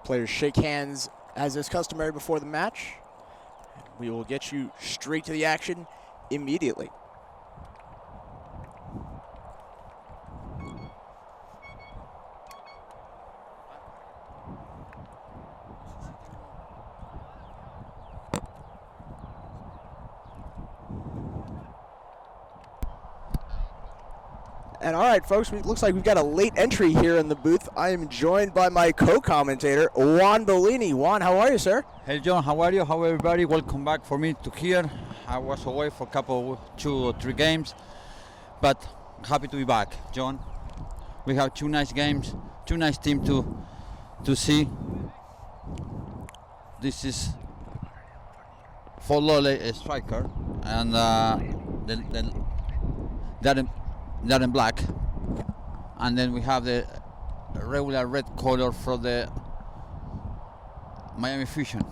Players shake hands as is customary before the match. We will get you straight to the action immediately. And all right, folks, it looks like we've got a late entry here in the booth. I am joined by my co-commentator, Juan Bellini. Juan, how are you, sir? Hey, John, how are you? How everybody? Welcome back for me to here. I was away for a couple, 2 or 3 games, but happy to be back, John. We have 2 nice games, 2 nice teams to see. This is Fort Lauderdale striker, and they're in black, and then we have the regular red color for the Miami Fusion.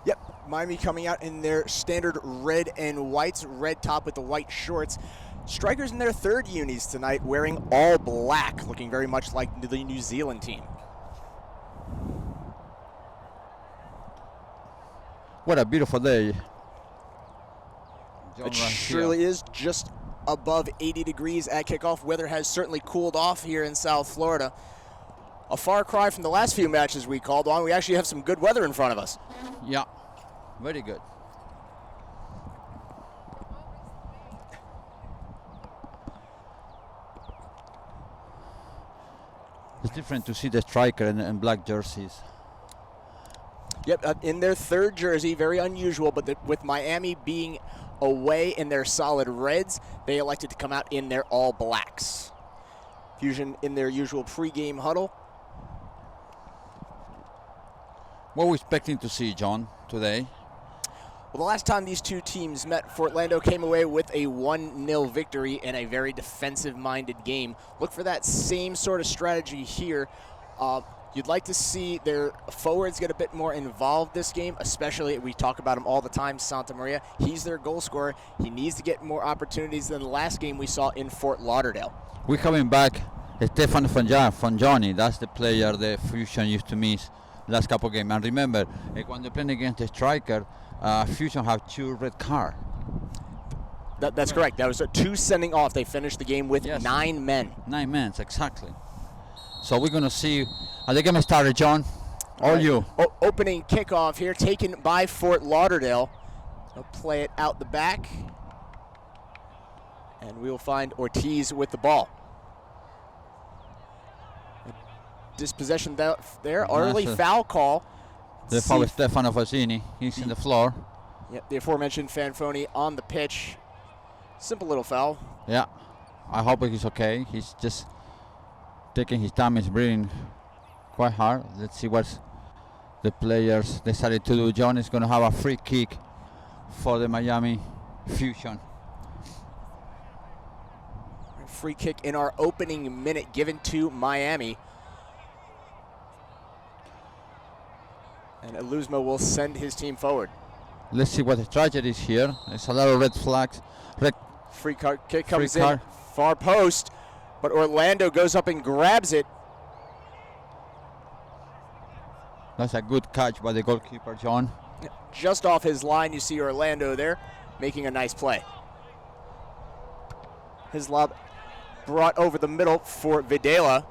Yep, Miami coming out in their standard red and whites, red top with the white shorts. Strikers in their third unis tonight wearing all black, looking very much like the New Zealand team. What a beautiful day. John, It surely is. Just above 80 degrees at kickoff. Weather has certainly cooled off here in South Florida. A far cry from the last few matches we called on. We actually have some good weather in front of us. Yeah, very good. It's different to see the striker in black jerseys. Yep, in their third jersey, very unusual, but with Miami being away in their solid reds, they elected to come out in their all blacks. Fusion in their usual pregame huddle. What are we expecting to see, John, today? Well, the last time these two teams met, Fort Lando came away with a 1-0 victory in a very defensive-minded game. Look for that same sort of strategy here. You'd like to see their forwards get a bit more involved this game, especially, we talk about him all the time, Santa Maria. He's their goal scorer. He needs to get more opportunities than the last game we saw in Fort Lauderdale. We're coming back Stefan Fongiani. That's the player the Fusion used to miss last couple games. And remember, when they're playing against the striker, Fusion have 2 red cards. That's correct. That was 2 sending off. They finished the game with 9 men. 9 men, exactly. So we're going to see. The game started, John. All you. Opening kickoff here, taken by Fort Lauderdale. They'll play it out the back. And we will find Ortiz with the ball. Dispossession there. Early foul call. The foul is Stefano Fazzini. He's in the floor. Yep, the aforementioned Fanfoni on the pitch. Simple little foul. Yeah. I hope he's okay. He's just taking his time. He's breathing quite hard. Let's see what the players decided to do. John is going to have a free kick for the Miami Fusion. Free kick in our opening minute given to Miami. And Eluzma will send his team forward. Let's see what the tragedy is here. There's a lot of red flags. Free kick comes in, far post, but Orlando goes up and grabs it. That's a good catch by the goalkeeper, John. Just off his line, you see Orlando there making a nice play. His lob brought over the middle for Videla.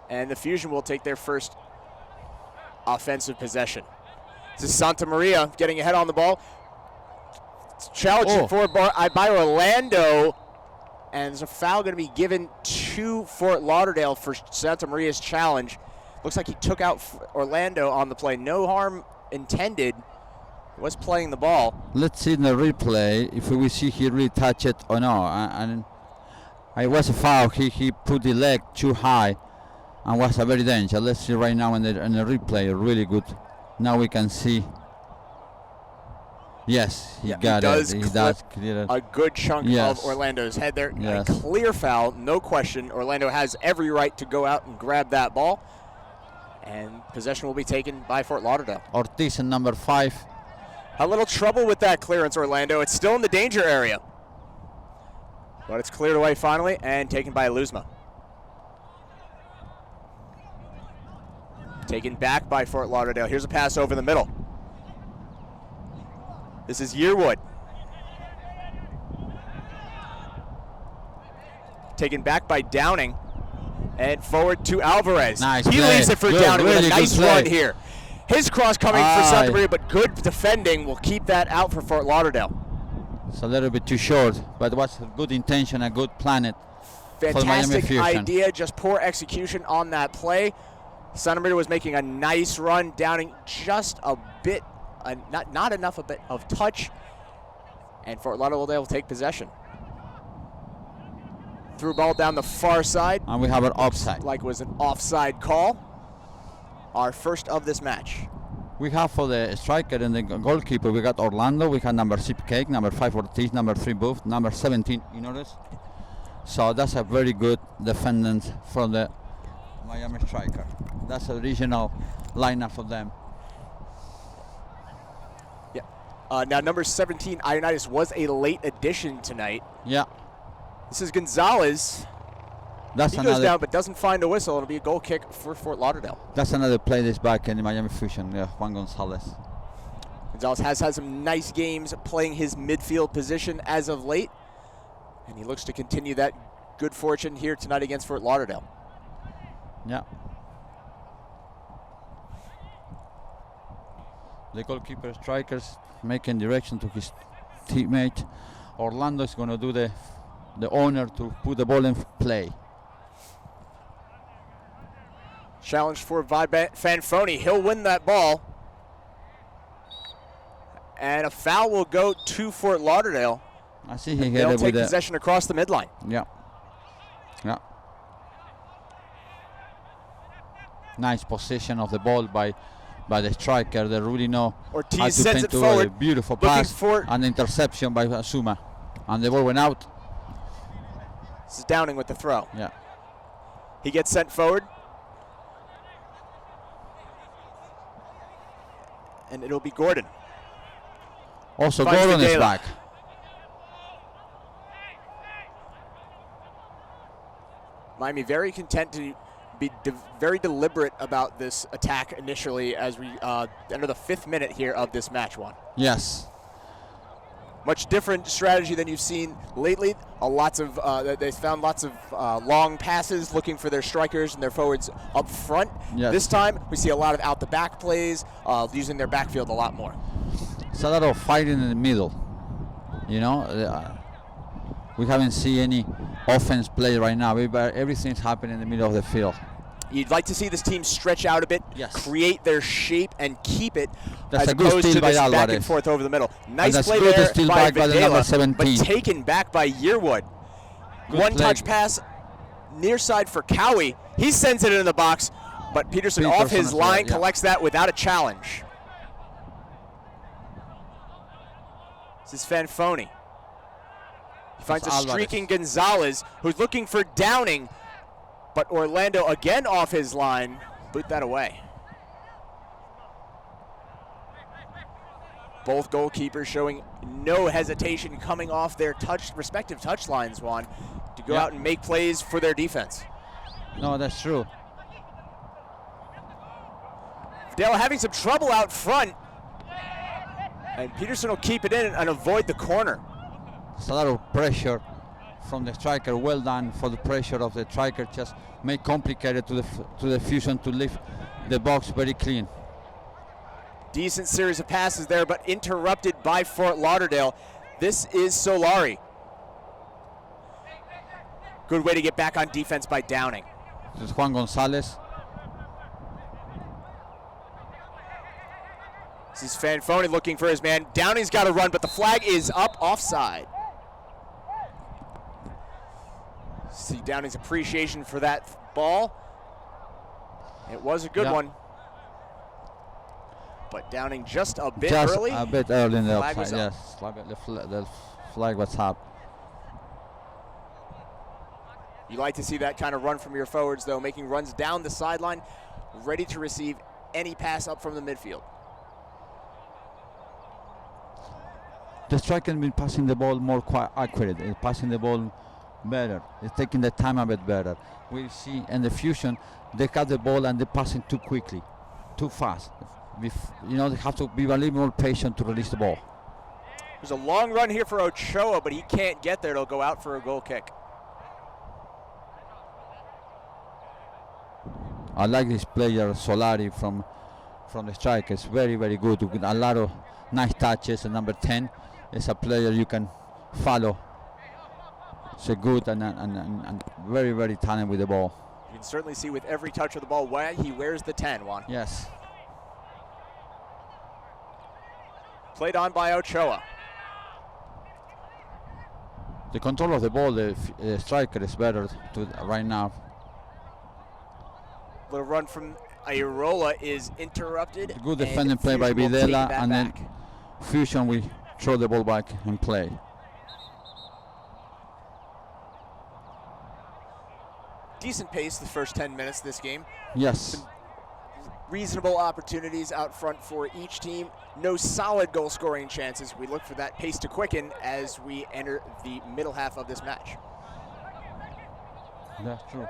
And the Fusion will take their first offensive possession. This is Santa Maria getting ahead on the ball. Challenged by Orlando. And there's a foul going to be given to Fort Lauderdale for Santa Maria's challenge. Looks like he took out Orlando on the play. No harm intended. He was playing the ball. Let's see in the replay if we see he really touched it or no. And it was a foul. He put the leg too high and was a very danger. Let's see right now in the replay. Really good. Now we can see. Yes, he got it. He does clear it. A good chunk of Orlando's head there. Yes. A clear foul, no question. Orlando has every right to go out and grab that ball. And possession will be taken by Fort Lauderdale. Ortiz in number 5. A little trouble with that clearance, Orlando. It's still in the danger area. But it's cleared away finally and taken by Eluzma. Taken back by Fort Lauderdale. Here's a pass over the middle. This is Yearwood. Taken back by Downing. And forward to Alvarez. Nice he play. leaves it for Good, Downing with really a good nice play. run here. His cross coming for Santa Maria, but good defending will keep that out for Fort Lauderdale. It's a little bit too short, but it was a good intention, a good plan it for Miami Fantastic Fusion. idea, just poor execution on that play. Santa Maria was making a nice run, Downing just a bit, not enough a bit of touch, and Fort Lauderdale will take possession. Threw ball down the far side. And we have an offside. Like it was an offside call. Our first of this match. We have for the striker and the goalkeeper, we got Orlando, we had number 6 Cake, number 5 Ortiz, number 3 Booth, number 17 Inores. So that's a very good defendant from the Miami striker. That's the original lineup for them. Yeah. Now number 17 Ionitis was a late addition tonight. Yeah. This is Gonzalez. That's He goes another down but doesn't find a whistle. It'll be a goal kick for Fort Lauderdale. that's another play this back in the Miami Fusion, yeah, Juan Gonzalez. Gonzalez has had some nice games playing his midfield position as of late. And he looks to continue that good fortune here tonight against Fort Lauderdale. Yeah. The goalkeeper strikers making direction to his teammate. Orlando is going to do the honor to put the ball in play. Challenge for Fanfoni. He'll win that ball. And a foul will go to Fort Lauderdale. I see he hit They'll it take with possession across the midline. Yeah. Yeah. Nice position of the ball by the striker. They really know how Ortiz to sends paint it to forward. a beautiful Looking pass for, and interception by Asuma. And the ball went out. this is Downing with the throw. Yeah. He gets sent forward. And it'll be Gordon. Also, Finds Gordon is Videla. back. Miami very content to be very deliberate about this attack initially as we enter the 5th minute here of this match, Juan. Yes. Much different strategy than you've seen lately. They found lots of long passes looking for their strikers and their forwards up front. Yes. This time we see a lot of out the back plays, using their backfield a lot more. It's a lot of fighting in the middle. You know, we haven't seen any offense play right now. Everything's happening in the middle of the field. You'd like to see this team stretch out a bit, Yes. create their shape, and keep it That's as a good opposed steal to by this back and Alvarez. forth over the middle. Nice that's play good there steal by back by the number Videla, 17. but taken back by Yearwood. Good One play. touch pass near side for Cowie. He sends it into the box, but Peterson off his is line there, yeah. collects that without a challenge. This is Fanfoni. He finds a Alvarez. streaking Gonzalez, who's looking for Downing, but Orlando again off his line. Boot that away. Both goalkeepers showing no hesitation coming off their respective touch lines, Juan, to go out and make plays for their defense. No, that's true. Dale having some trouble out front, and Peterson will keep it in and avoid the corner. It's a lot of pressure from the striker. Well done for the pressure of the striker. Just make complicated to the Fusion to leave the box very clean. Decent series of passes there, but interrupted by Fort Lauderdale. This is Solari. Good way to get back on defense by Downing. This is Juan Gonzalez. This is Fanfoni looking for his man. Downing's got to run, but the flag is up offside. See Downing's appreciation for that ball. It was a good one. But Downing just a bit early. A bit early in the Flag was offside, up. yes. The flag was up. You like to see that kind of run from your forwards, though, making runs down the sideline, ready to receive any pass up from the midfield. The striker has been passing the ball more quite accurate. It's passing the ball better. It's taking the time a bit better. We see in the Fusion, they cut the ball and they're passing too quickly. too fast. They have to be a little more patient to release the ball. There's a long run here for Ochoa, but he can't get there. It'll go out for a goal kick. I like this player Solari from the strikers. Very, very good. With a lot of nice touches. And number 10 is a player you can follow. So good and very, very talented with the ball. You can certainly see with every touch of the ball why he wears the 10, Juan. Yes. Played on by Ochoa. The control of the ball, the striker is better right now. Little run from Airola is interrupted. Good defending play by Videla, and then Fusion will throw the ball back and play. Decent pace the first 10 minutes of this game. Yes. Some reasonable opportunities out front for each team. No solid goal scoring chances. We look for that pace to quicken as we enter the middle half of this match. That's true.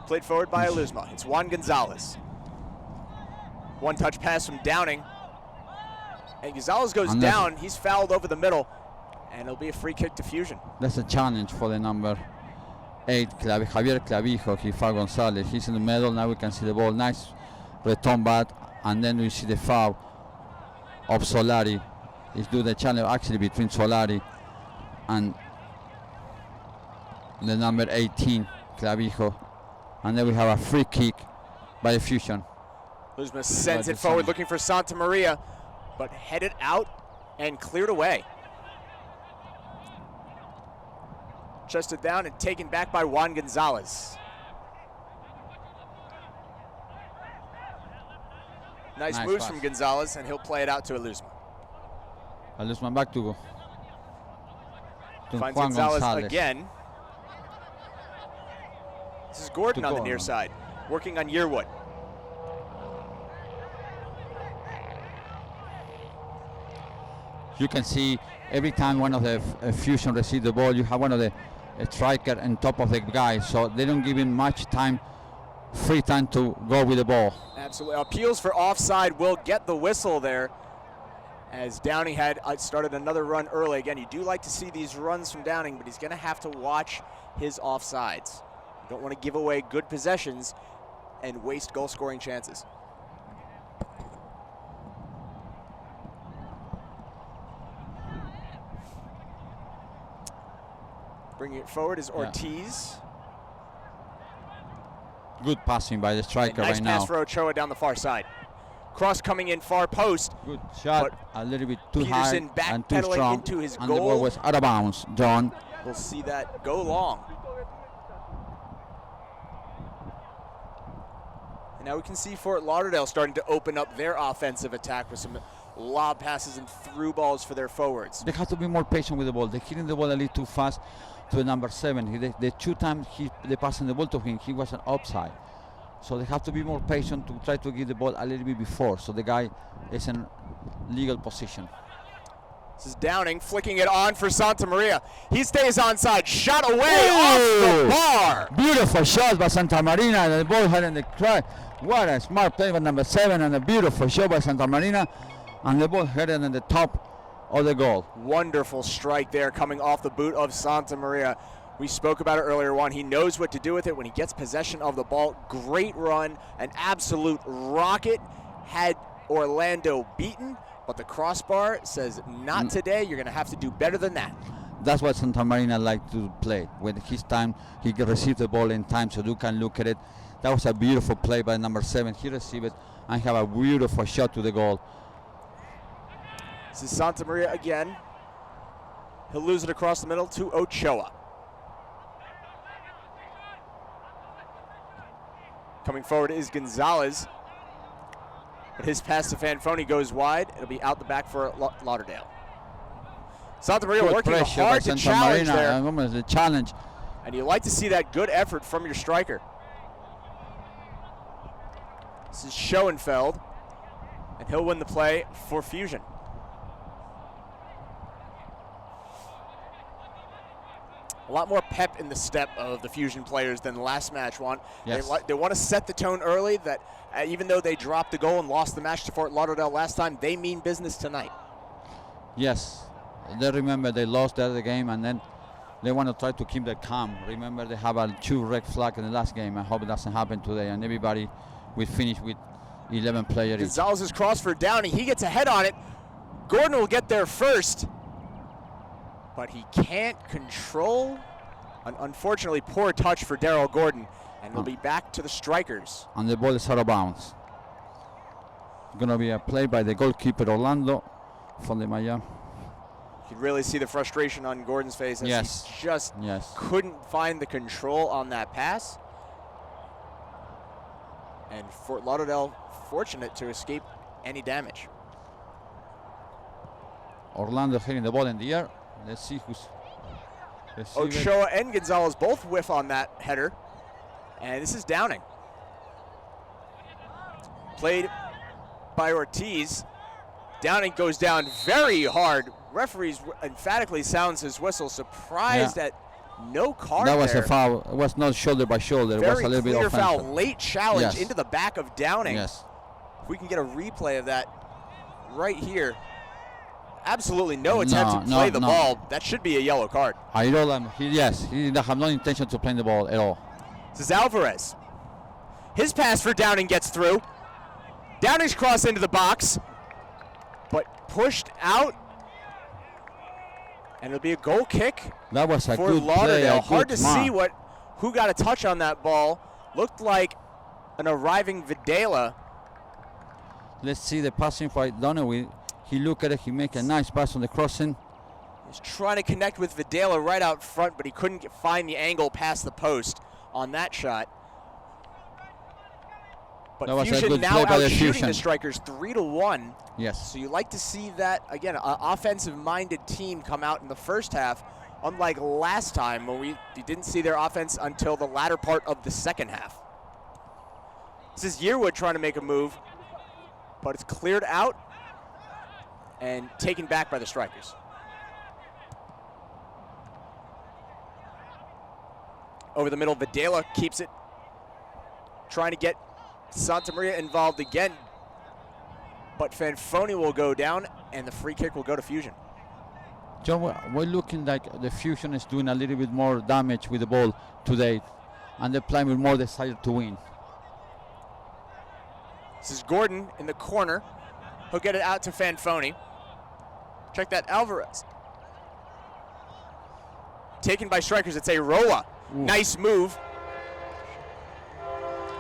Played forward by Alusma. It's Juan Gonzalez. One touch pass from Downing. And Gonzalez goes down. He's fouled over the middle. And it'll be a free kick to Fusion. That's a challenge for the number 8, Javier Clavijo, Gifar Gonzalez. He's in the middle. Now we can see the ball. Nice return back. And then we see the foul of Solari. He's doing the challenge actually between Solari and the number 18, Clavijo. And then we have a free kick by the Fusion. Luzma sends it forward looking for Santa Maria, but headed out and cleared away. Chested down and taken back by Juan Gonzalez. Nice moves pass from Gonzalez, and he'll play it out to Alusma. Alusma back to Finds Juan Gonzalez again. This is Gordon on the near side, working on Yearwood. You can see every time one of the Fusion receive the ball, you have one of the striker on top of the guy, so they don't give him much time, free time to go with the ball. Absolutely. Appeals for offside will get the whistle there, as Downing had started another run early. Again, you do like to see these runs from Downing, but he's going to have to watch his offsides. You don't want to give away good possessions and waste goal-scoring chances. Bringing it forward is Ortiz. Good passing by the striker right now. Nice pass for Ochoa down the far side. Cross coming in far post. Good shot, a little bit too Peterson high and too backpedaling strong. into his and goal. the ball was out of bounds, John. We'll see that go long. And now we can see Fort Lauderdale starting to open up their offensive attack with some lob passes and through balls for their forwards. They have to be more patient with the ball. They're hitting the ball a little too fast to the number 7. The 2 times they passing the ball to him, he was an offside. So they have to be more patient to try to give the ball a little bit before, so the guy is in legal position. This is Downing flicking it on for Santa Maria. He stays onside, shot away off the bar. Beautiful shot by Santa Marina, and the ball heading the try. What a smart play by number 7, and a beautiful shot by Santa Marina, and the ball headed in the top of the goal. Wonderful strike there coming off the boot of Santa Maria. We spoke about it earlier, Juan. He knows what to do with it when he gets possession of the ball. Great run, an absolute rocket. Had Orlando beaten, but the crossbar says not today. You're going to have to do better than that. That's what Santa Marina like to play. When his time, he can receive the ball in time, so you can look at it. That was a beautiful play by number 7. He received it and have a beautiful shot to the goal. This is Santa Maria again. He'll lose it across the middle to Ochoa. Coming forward is Gonzalez. But his pass to Fanfoni goes wide. It'll be out the back for Lauderdale. Santa Maria Good working pressure hard by to Santa challenge Marina. there. The challenge. And you like to see that good effort from your striker. This is Schoenfeld. And he'll win the play for Fusion. a lot more pep in the step of the Fusion players than the last match. Yes. They want to set the tone early that even though they dropped the goal and lost the match to Fort Lauderdale last time, they mean business tonight. Yes, they remember they lost the other game, and then they want to try to keep the calm. Remember, they have a 2 red flag in the last game. I hope it doesn't happen today, and everybody will finish with 11 players each. Gonzalez's cross for Downey. He gets ahead on it. Gordon will get there first, but he can't control. An unfortunately poor touch for Daryl Gordon, and we'll be back to the strikers. And the ball is out of bounds. Gonna be a play by the goalkeeper Orlando from the Miami. You could really see the frustration on Gordon's face as he just couldn't find the control on that pass. And Fort Lauderdale fortunate to escape any damage. Orlando hitting the ball in the air. Let's see who's receiving. Ochoa and Gonzalez both whiff on that header. And this is Downing. Played by Ortiz. Downing goes down very hard. Referees emphatically sounds his whistle. Surprised at no card That was there. a foul. It was not shoulder by shoulder. It was a little bit Very clear offensive. foul. Late challenge into the back of Downing. Yes. If we can get a replay of that right here. Absolutely no attempt to play the ball. That should be a yellow card. He didn't have no intention to play the ball at all. This is Alvarez. His pass for Downing gets through. Downing's cross into the box, but pushed out. And it'll be a goal kick. That was a for good Lauderdale. play. Hard to see who got a touch on that ball. Looked like an arriving Videla. Let's see the passing by Donovan. He looked at it. He make a nice pass on the crossing. He's trying to connect with Videla right out front, but he couldn't find the angle past the post on that shot. But that was a Fusion good now play by the out-shooting Fusion. the Strikers 3-1. Yes. So you like to see that, again, an offensive-minded team come out in the first half, unlike last time when we didn't see their offense until the latter part of the second half. This is Yearwood trying to make a move, but it's cleared out and taken back by the Strikers. Over the middle, Videla keeps it, trying to get Santa Maria involved again, but Fanfoni will go down, and the free kick will go to Fusion. John, we're looking like the Fusion is doing a little bit more damage with the ball today, and they're playing with more desire to win. This is Gordon in the corner. He'll get it out to Fanfoni. Check that, Alvarez. Taken by Strikers, it's Arola. Nice move.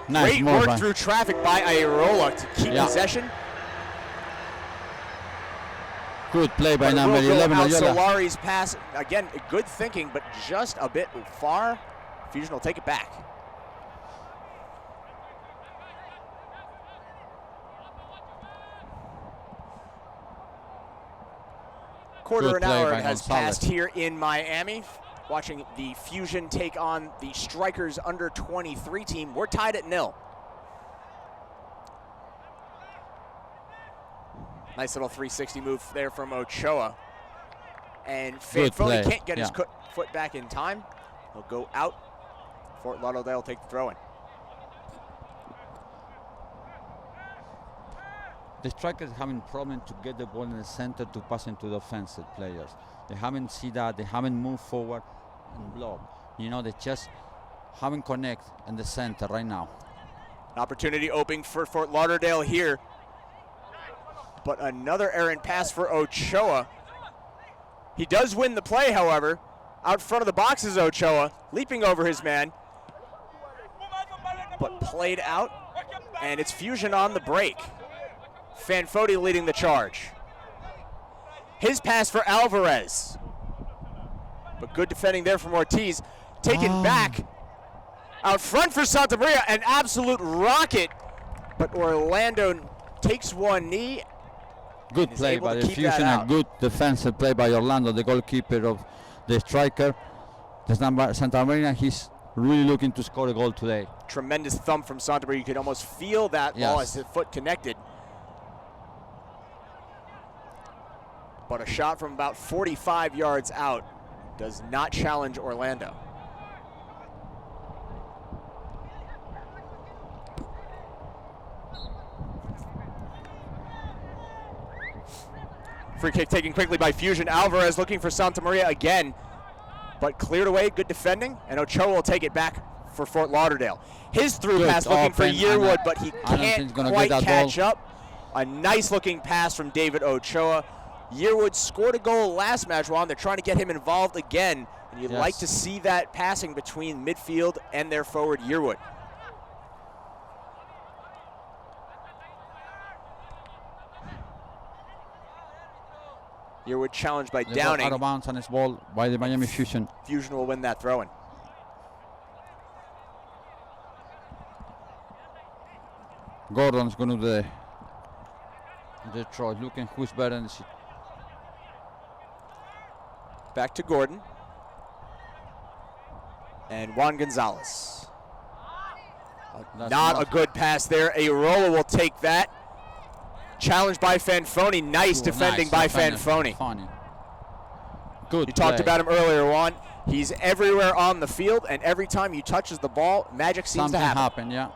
Nice Great move work through traffic by Arola to keep possession. Good play by But number it will go 11. out. Ayola. Solari's pass, again, good thinking, but just a bit far. Fusion will take it back. Quarter an hour has passed here in Miami. Watching the Fusion take on the Strikers under 23 team. We're tied at 0. Nice little 360 move there from Ochoa. And Fanfoni can't get his foot back in time. He'll go out. Fort Lauderdale will take the throw in. The Strikers having problem to get the ball in the center to pass into the offensive players. They haven't seen that. They haven't moved forward and block. You know, they just haven't connect in the center right now. An opportunity opening for Fort Lauderdale here. But another errant pass for Ochoa. He does win the play, however. Out front of the box is Ochoa, leaping over his man. But played out, and it's Fusion on the break. Fanfoni leading the charge. His pass for Alvarez. But good defending there from Ortiz. Taken back. Out front for Santa Maria, an absolute rocket. But Orlando takes one knee. Good play by the Fusion, a good defensive play by Orlando, the goalkeeper of the Striker. Santa Maria, he's really looking to score a goal today. Tremendous thumb from Santa Maria. You could almost feel that ball as the foot connected. But a shot from about 45 yards out does not challenge Orlando. Free kick taken quickly by Fusion. Alvarez looking for Santa Maria again, but cleared away. Good defending, and Ochoa will take it back for Fort Lauderdale. His through pass looking for Yearwood, but he can't quite catch up. A nice looking pass from David Ochoa. Yearwood scored a goal last match, Juan. They're trying to get him involved again, and you'd like to see that passing between midfield and their forward, Yearwood. Yearwood challenged by Downing. Out of bounds on his ball by the Miami Fusion. Fusion will win that throw-in. Gordon's going to the Detroit, looking who's better in the Back to Gordon. And Juan Gonzalez. Not a good pass there. Arola will take that. Challenged by Fanfoni. Nice defending by Fanfoni. Good. You talked about him earlier, Juan. He's everywhere on the field, and every time he touches the ball, magic seems to happen. Yeah.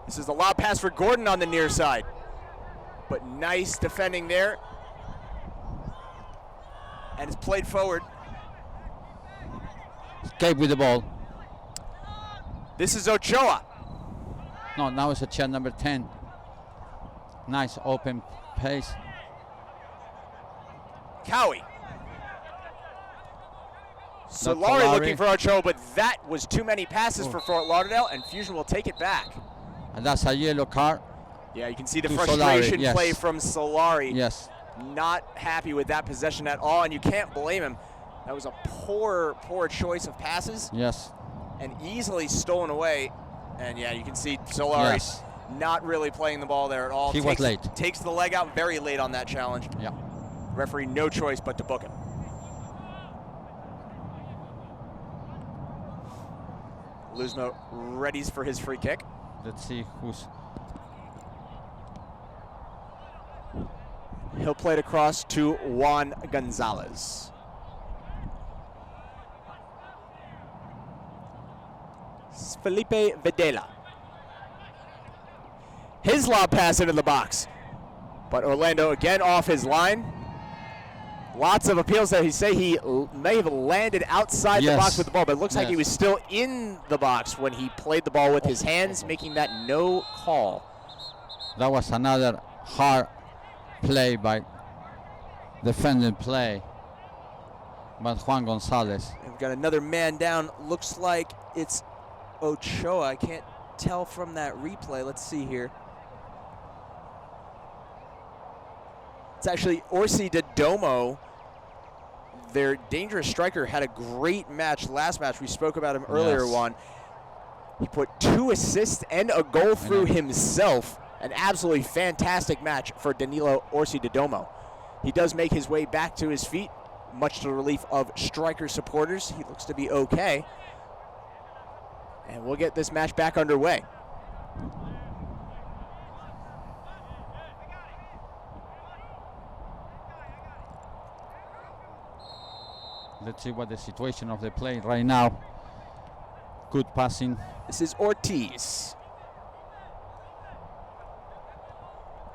This is the lob pass for Gordon on the near side. But nice defending there. And it's played forward. Escape with the ball. This is Ochoa. No, now it's a chance number 10. Nice open pace. Cowie. Solari looking for Ochoa, but that was too many passes for Fort Lauderdale, and Fusion will take it back. And that's a yellow card. Yeah, you can see the frustration play from Solari. Yes. Not happy with that possession at all, and you can't blame him. That was a poor choice of passes. Yes. And easily stolen away. And yeah, you can see Solari not really playing the ball there at all. He was late. Takes the leg out very late on that challenge. Yeah. Referee no choice but to book him. Luzma readies for his free kick. Let's see who's. He'll play it across to Juan Gonzalez. Felipe Videla. His lob pass into the box. But Orlando again off his line. Lots of appeals there. He say he may have landed outside the box with the ball, but it looks like he was still in the box when he played the ball with his hands, making that no call. That was another hard play by defending play by Juan Gonzalez. And we've got another man down. Looks like it's Ochoa. I can't tell from that replay. Let's see here. It's actually Orsi Dodomo. Their dangerous striker had a great match last match. We spoke about him earlier, Juan. He put 2 assists and a goal through himself. An absolutely fantastic match for Danilo Orsi Dodomo. He does make his way back to his feet, much to the relief of striker supporters. He looks to be okay. And we'll get this match back underway. Let's see what the situation of the play right now. Good passing. This is Ortiz.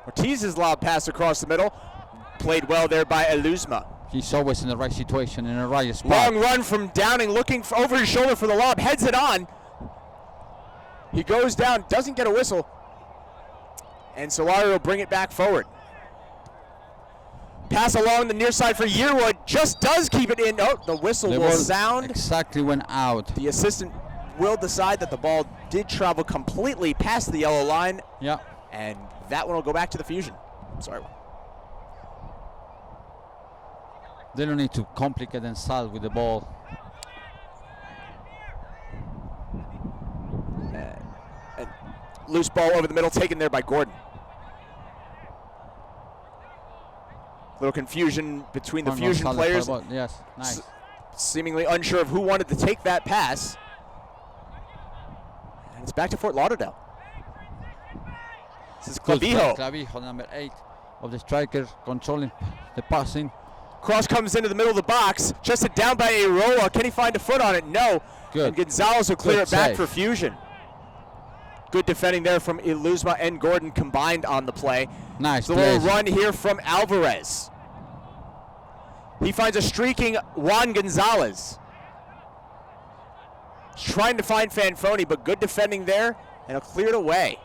Ortiz's lob pass across the middle. Played well there by Eluzma. He's always in the right situation, in the right spot. Long run from Downing, looking over his shoulder for the lob, heads it on. He goes down, doesn't get a whistle. And Solari will bring it back forward. Pass along the near side for Yearwood, just does keep it in. Oh, the whistle will sound. Exactly went out. The assistant will decide that the ball did travel completely past the yellow line. Yeah. And that one will go back to the Fusion. Sorry. They don't need to complicate themselves with the ball. And loose ball over the middle, taken there by Gordon. Little confusion between the Fusion players. Yes, nice. Seemingly unsure of who wanted to take that pass. And it's back to Fort Lauderdale. This is Good Clavijo. play, Clavijo, number 8 of the striker, controlling the passing. Cross comes into the middle of the box, chested down by Aroa. Can he find a foot on it? No. Good. And Gonzalez will clear Good it back save. for Fusion. Good defending there from Iluzma and Gordon combined on the play. Nice The play. little run here from Alvarez. He finds a streaking Juan Gonzalez. He's trying to find Fanfoni, but good defending there, and he'll clear it away.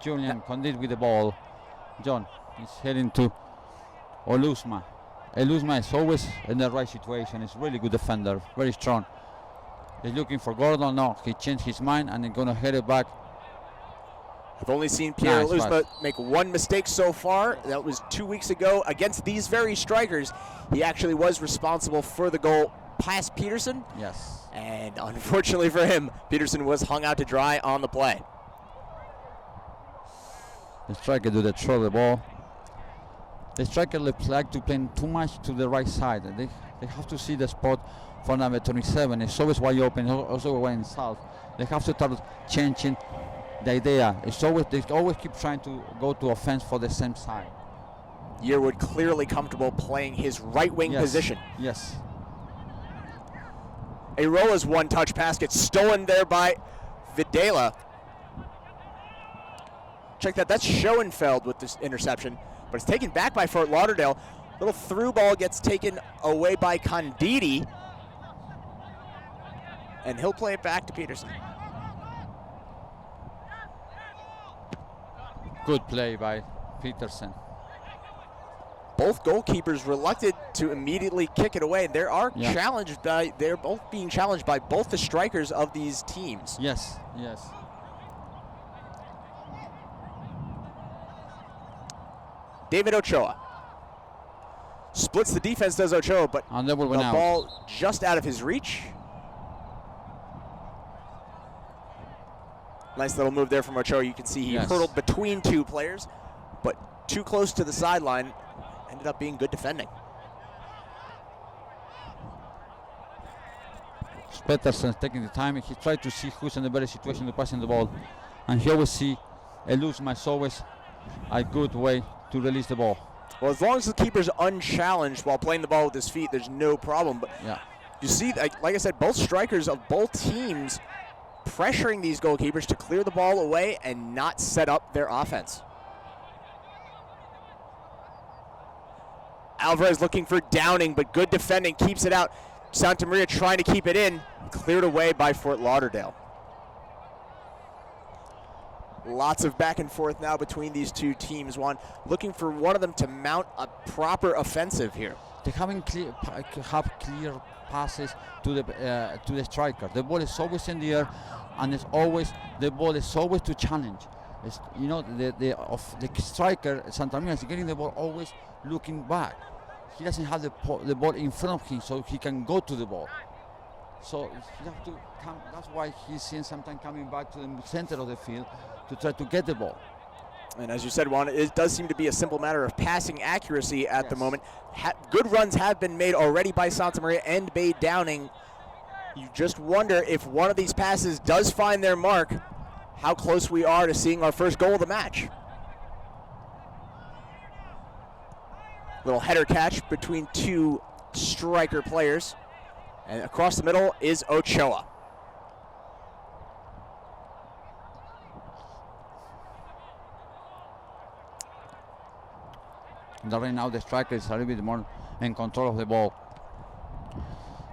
Julian Condit with the ball. John is heading to Iluzma. Iluzma is always in the right situation. He's really good defender, very strong. He's looking for Gordon. No, he changed his mind and he's going to head it back. I've only seen Pierre Nice Iluzma pass. make one mistake so far. That was 2 weeks ago against these very strikers. He actually was responsible for the goal past Peterson. Yes. And unfortunately for him, Peterson was hung out to dry on the play. The striker do the throw the ball. The striker like to play too much to the right side. They have to see the spot for number 27. It's always wide open, also wide south. They have to start changing the idea. They always keep trying to go to offense for the same side. Yearwood clearly comfortable playing his right wing position. Yes. Aroa's one-touch pass gets stolen there by Videla. Check that, that's Schoenfeld with this interception, but it's taken back by Fort Lauderdale. Little through ball gets taken away by Conditi, and he'll play it back to Peterson. Good play by Peterson. Both goalkeepers reluctant to immediately kick it away. They're both being challenged by both the strikers of these teams. Yes, yes. David Ochoa splits the defense, does Ochoa, but And they will the win out. ball just out of his reach. Nice little move there from Ochoa. You can see he Yes. hurdled between two players, but too close to the sideline. Ended up being good defending. Peterson taking the time. He tried to see who's in the better situation to passing the ball. And he always see Iluzma is always a good way to release the ball. Well, as long as the keeper's unchallenged while playing the ball with his feet, there's no problem. But Yeah. you see, like I said, both strikers of both teams pressuring these goalkeepers to clear the ball away and not set up their offense. Alvarez looking for Downing, but good defending, keeps it out. Santa Maria trying to keep it in, cleared away by Fort Lauderdale. Lots of back and forth now between these two teams. Juan looking for one of them to mount a proper offensive here. They haven't have clear passes to the striker. The ball is always in the air, and the ball is always to challenge. The striker Santa Maria is getting the ball always looking back. He doesn't have the ball in front of him, so he can go to the ball. So you have to come. That's why he's seen sometimes coming back to the center of the field to try to get the ball. And as you said, Juan, it does seem to be a simple matter of passing accuracy at the Yes. moment. Good runs have been made already by Santa Maria and Bay Downing. You just wonder if one of these passes does find their mark, how close we are to seeing our first goal of the match. Little header catch between two striker players. And across the middle is Ochoa. Right now the striker is a little bit more in control of the ball.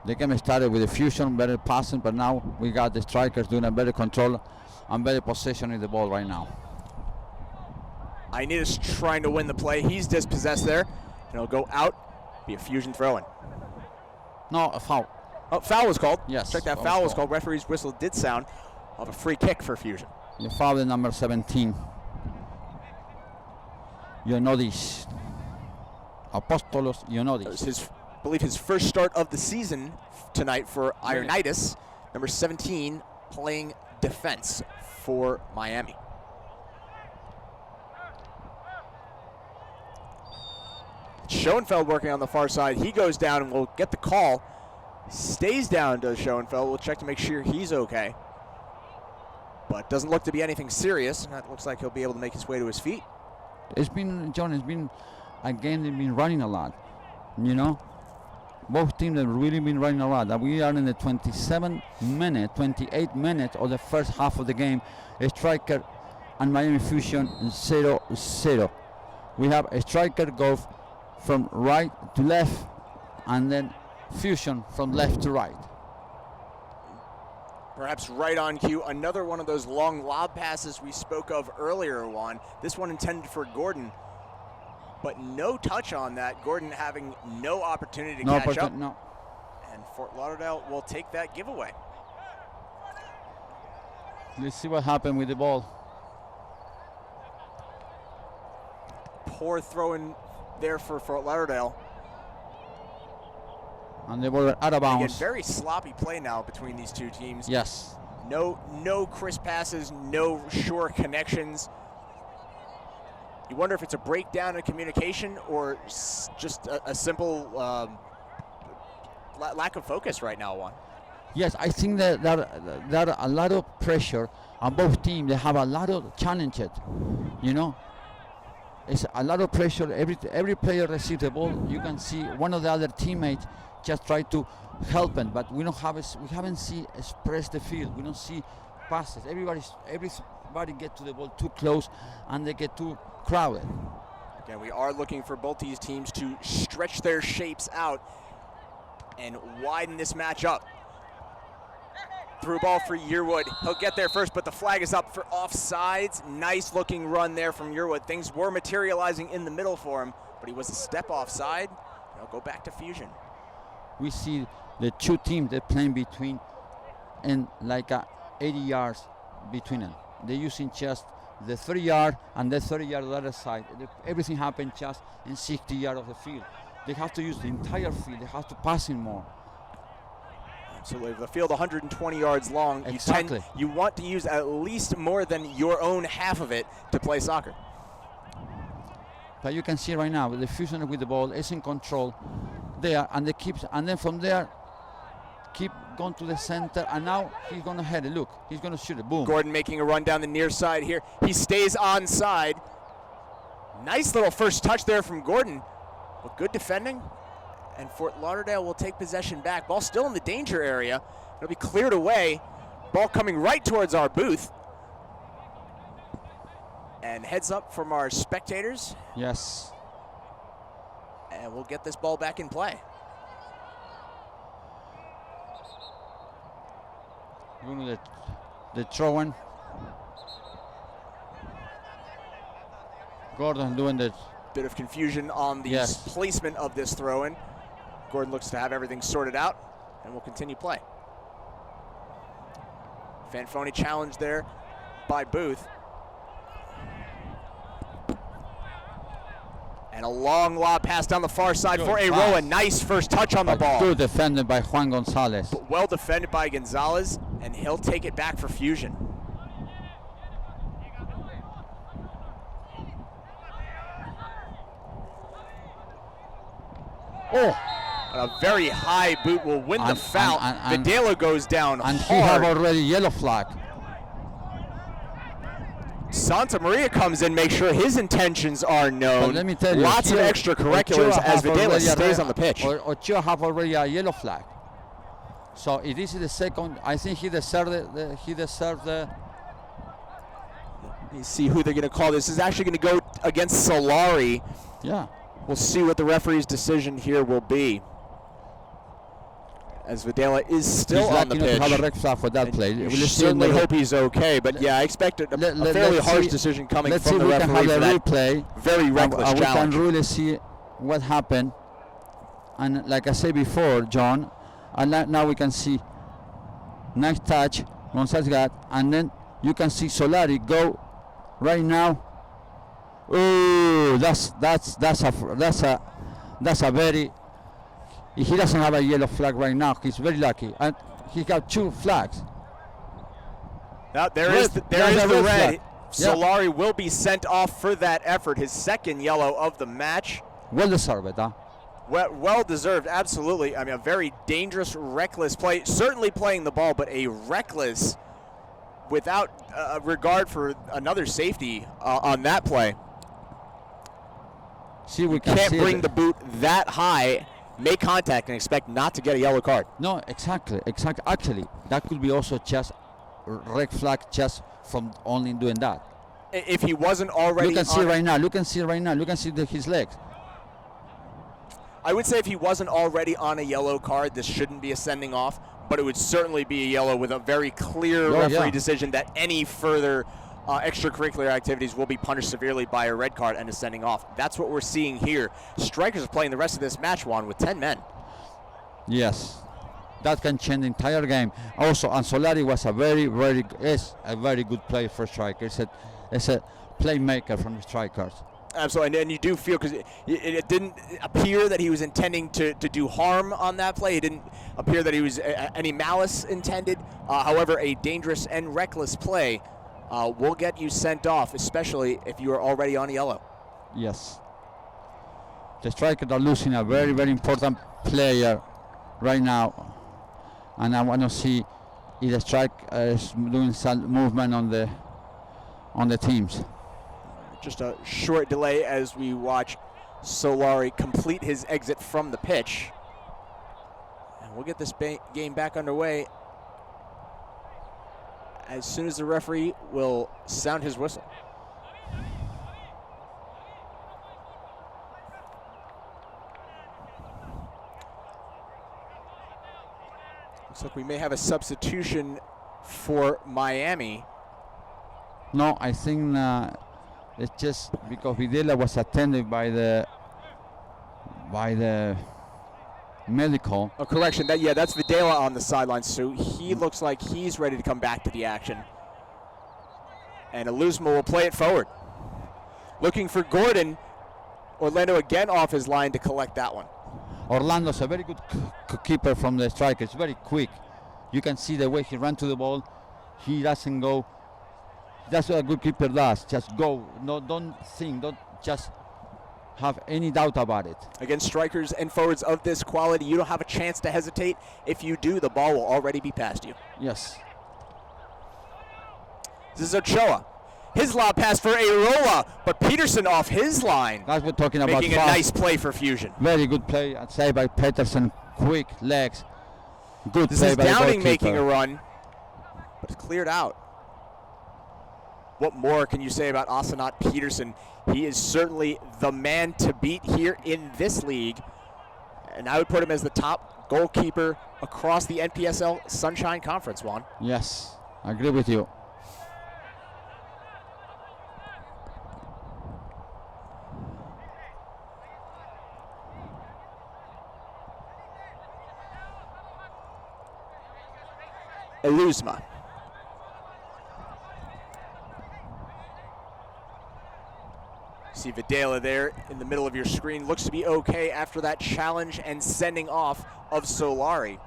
The game started with the fusion, better passing, but now we got the strikers doing a better control and better possession in the ball right now. Ainitas trying to win the play. He's dispossessed there. And it'll go out, be a Fusion throw-in. No, a foul. Oh, foul was called. Yes, Check that, foul foul was was called. Referee's whistle did sound of a free kick for Fusion. You foul the number 17. Ionodis. Apostolos That Ionodis. was I believe his first start of the season tonight for Ionitis. Number 17 playing defense for Miami. Schoenfeld working on the far side. He goes down and will get the call. Stays down, does Schoenfeld. We'll check to make sure he's okay. But doesn't look to be anything serious, and that looks like he'll be able to make his way to his feet. It's been, John, they've been running a lot, you know? Both teams have really been running a lot. We are in the 28 minutes of the first half of the game. A striker and Miami Fusion 0-0. We have a striker go from right to left, and then Fusion from left to right. Perhaps right on cue, another one of those long lob passes we spoke of earlier, Juan. This one intended for Gordon, but no touch on that. Gordon having no opportunity to catch up. No. And Fort Lauderdale will take that giveaway. Let's see what happened with the ball. Poor throw in there for Fort Lauderdale. And they were out of bounds. Again, very sloppy play now between these two teams. Yes. No crisp passes, no sure connections. You wonder if it's a breakdown in communication or just a simple lack of focus right now, Juan. Yes, I think that there are a lot of pressure on both teams. They have a lot of challenges, you know. It's a lot of pressure. Every player receives the ball. You can see one of the other teammates just try to help him, but we haven't seen express the field. We don't see passes. Everybody get to the ball too close, and they get too crowded. Again, we are looking for both these teams to stretch their shapes out and widen this match up. Through ball for Yearwood. He'll get there first, but the flag is up for offsides. Nice looking run there from Yearwood. Things were materializing in the middle for him, but he was a step offside. He'll go back to Fusion. We see the two teams that playing between and like 80 yards between them. They're using just the 30-yard and the 30-yard on the other side. Everything happened just in 60 yards of the field. They have to use the entire field. They have to pass in more. Absolutely. The field 120 yards long. Exactly. You want to use at least more than your own half of it to play soccer. But you can see right now the Fusion with the ball is in control there, and then from there keep going to the center, and now he's going to head it. Look, he's going to shoot it. Boom. Gordon making a run down the near side here. He stays onside. Nice little first touch there from Gordon, but good defending. And Fort Lauderdale will take possession back. Ball still in the danger area. It'll be cleared away. Ball coming right towards our booth. And heads up from our spectators. Yes. And we'll get this ball back in play. Doing the throw-in. Gordon doing the bit of confusion on the placement of this throw-in. Gordon looks to have everything sorted out, and will continue play. Fanfoni challenged there by Booth. And a long lob pass down the far side for Aroa. Nice first touch on the ball. Good defended by Juan Gonzalez. But well defended by Gonzalez, and he'll take it back for Fusion. Oh! A very high boot will win the foul. Videla goes down and hard. He have already yellow flag. Santa Maria comes in, make sure his intentions are known. But let me tell you, lots of extracurriculars as Videla stays on the pitch. Ochoa have already a yellow flag. So if this is the second, I think he deserved the. Let me see who they're going to call. This is actually going to go against Solari. Yeah. We'll see what the referee's decision here will be. As Videla is still on the pitch. To have a red flag for that play. We certainly hope he's okay, but yeah, I expect a fairly harsh decision coming from the referee for that replay. Very reckless challenge. We can really see what happened. And like I said before, John, and now we can see nice touch, Gonzalez got, and then you can see Solari go right now. Oh, that's a very. He doesn't have a yellow flag right now. He's very lucky, and he got two flags. Now, there is the red. Solari will be sent off for that effort. His second yellow of the match. Well deserved, huh? Well deserved, absolutely. I mean, a very dangerous, reckless play. Certainly playing the ball, but a reckless, without regard for another safety on that play. See, we You can can't see bring it. the boot that high, make contact, and expect not to get a yellow card. No, exactly. Actually, that could be also just red flag just from only doing that. If he wasn't already You can see on right now. You can see right now. You can see his legs. I would say if he wasn't already on a yellow card, this shouldn't be a sending off, but it would certainly be a yellow with a very clear referee decision that any further extracurricular activities will be punished severely by a red card and a sending off. That's what we're seeing here. Strikers are playing the rest of this match, Juan, with 10 men. Yes, that can change the entire game. Also, Solari was a very good player for strikers. It's a playmaker from the strikers. Absolutely, and you do feel, because it didn't appear that he was intending to do harm on that play. It didn't appear that he was any malice intended. However, a dangerous and reckless play will get you sent off, especially if you are already on yellow. Yes. The strikers are losing a very important player right now, and I want to see if the strike is doing some movement on the teams. Just a short delay as we watch Solari complete his exit from the pitch. And we'll get this game back underway as soon as the referee will sound his whistle. Looks like we may have a substitution for Miami. No, I think it's just because Videla was attended by the medical. Oh, correction. That's Videla on the sideline, so he looks like he's ready to come back to the action. And Alusma will play it forward. Looking for Gordon. Orlando again off his line to collect that one. Orlando's a very good keeper from the striker. It's very quick. You can see the way he ran to the ball. He doesn't go. That's what a good keeper does. Just go. No, don't think. Don't just have any doubt about it. Against strikers and forwards of this quality, you don't have a chance to hesitate. If you do, the ball will already be past you. Yes. This is Ochoa. His lob pass for Arola, but Peterson off his line. That's what we're talking about. Making a nice play for Fusion. Very good play. I'd say by Peterson. Quick legs. Good This play is by the Downing goalkeeper. making a run, but it's cleared out. What more can you say about Asanat Peterson? He is certainly the man to beat here in this league, and I would put him as the top goalkeeper across the NPSL Sunshine Conference, Juan. Yes, I agree with you. Elusma. See Videla there in the middle of your screen. Looks to be okay after that challenge and sending off of Solari.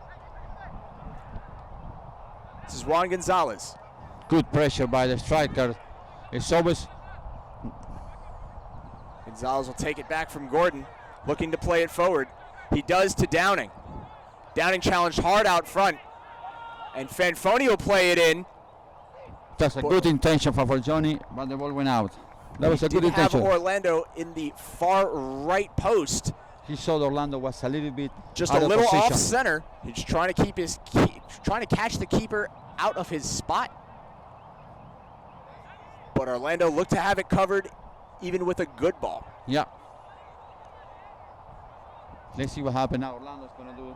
This is Juan Gonzalez. Good pressure by the striker. It's always Gonzalez will take it back from Gordon, looking to play it forward. He does to Downing. Downing challenged hard out front, and Fanfoni will play it in. that's a good intention for Johnny, but the ball went out. That was a good Did have intention. Orlando in the far right post, He saw that Orlando was a little bit just out a of little position. off center. He's trying to trying to catch the keeper out of his spot. But Orlando looked to have it covered, even with a good ball. Yeah. Let's see what happens now. Orlando's going to do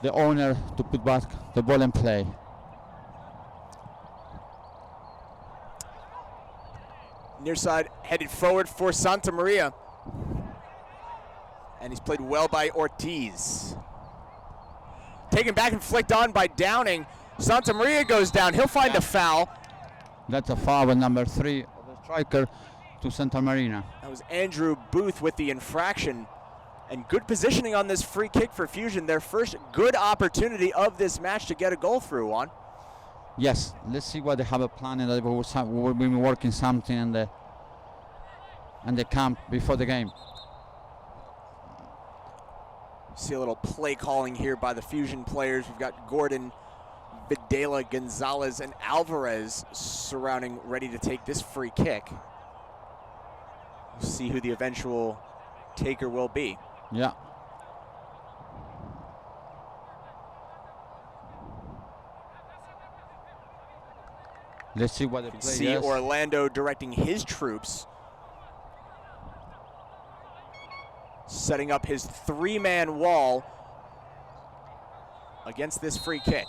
the owner to put back the ball in play. Near side headed forward for Santa Maria. And he's played well by Ortiz. Taken back and flicked on by Downing. Santa Maria goes down. He'll find a foul. That's a foul with number 3 of the striker to Santa Marina. That was Andrew Booth with the infraction. And good positioning on this free kick for Fusion. Their first good opportunity of this match to get a goal through on. Yes, let's see what they have a plan, and we've been working something in the camp before the game. See a little play calling here by the Fusion players. We've got Gordon, Videla, Gonzalez, and Alvarez surrounding, ready to take this free kick. We'll see who the eventual taker will be. Yeah. Let's see what the play See is. Orlando directing his troops, setting up his three-man wall against this free kick.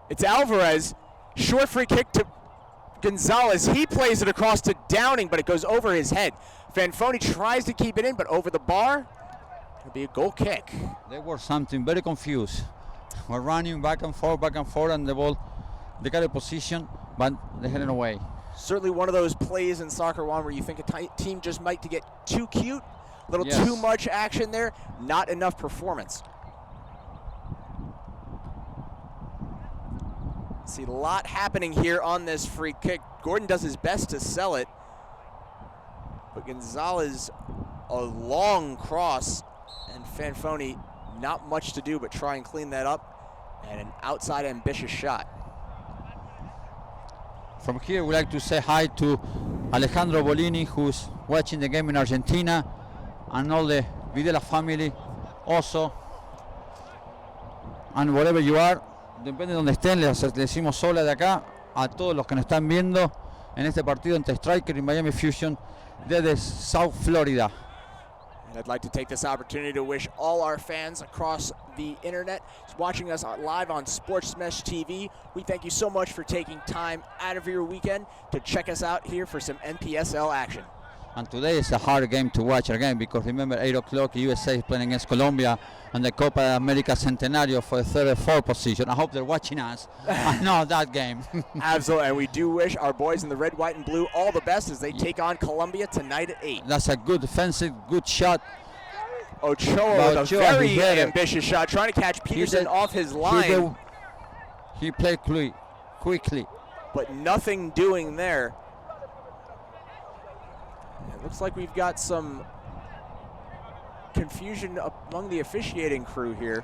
It's Alvarez, short free kick to Gonzalez. He plays it across to Downing, but it goes over his head. Fanfoni tries to keep it in, but over the bar, it'll be a goal kick. They were something very confused. We're running back and forth, and the ball, they got a position, but they had it away. Certainly one of those plays in soccer, Juan, where you think a team just might to get too cute, a little Yes. too much action there, not enough performance. See a lot happening here on this free kick. Gordon does his best to sell it, but Gonzalez, a long cross, and Fanfoni, not much to do but try and clean that up, and an outside ambitious shot. From here, we like to say hi to Alejandro Bolini, who's watching the game in Argentina, and all the Videla family also. And wherever you are, depende de donde estén, les decimos hola de acá a todos los que nos están viendo en este partido entre Striker y Miami Fusion desde South Florida. And I'd like to take this opportunity to wish all our fans across the internet watching us live on Sports Mesh TV. We thank you so much for taking time out of your weekend to check us out here for some NPSL action. And today is a hard game to watch again because remember 8 o'clock USA is playing against Colombia and the Copa America Centenario for the third or fourth position. I hope they're watching us. I know that game. Absolutely, and we do wish our boys in the red, white, and blue all the best as they take on Colombia tonight at 8. That's a good defensive, good shot. Ochoa with a very ambitious shot, trying to catch Peterson off his line. He played quickly. But nothing doing there. It looks like we've got some confusion among the officiating crew here.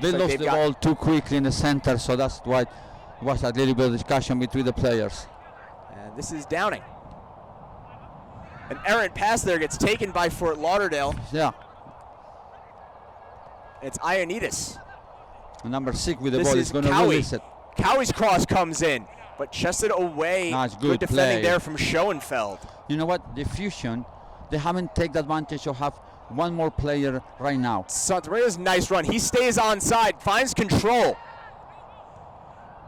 They lost the ball too quickly in the center, so that's why it was a little bit of discussion between the players. And this is Downing. An errant pass there gets taken by Fort Lauderdale. Yeah. It's Ioannidis. Number 6 with the ball is going to release it. Cowie's cross comes in, but chested away. Nice, good defending play there from Schoenfeld. You know what? The Fusion, they haven't taken advantage of have one more player right now. Santarella's nice run. He stays onside, finds control.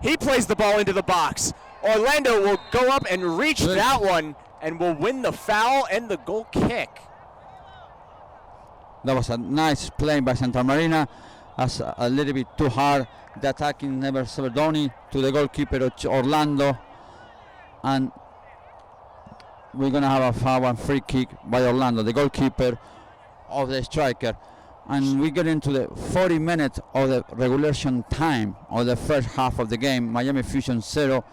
He plays the ball into the box. Orlando will go up and reach that one and will win the foul and the goal kick. That was a nice play by Santa Marina. That's a little bit too hard. The attacking Never Severdoni to the goalkeeper Orlando. And we're going to have a foul and free kick by Orlando, the goalkeeper of the striker. And we get into the 40 minutes of the regulation time of the first half of the game. Miami Fusion 0,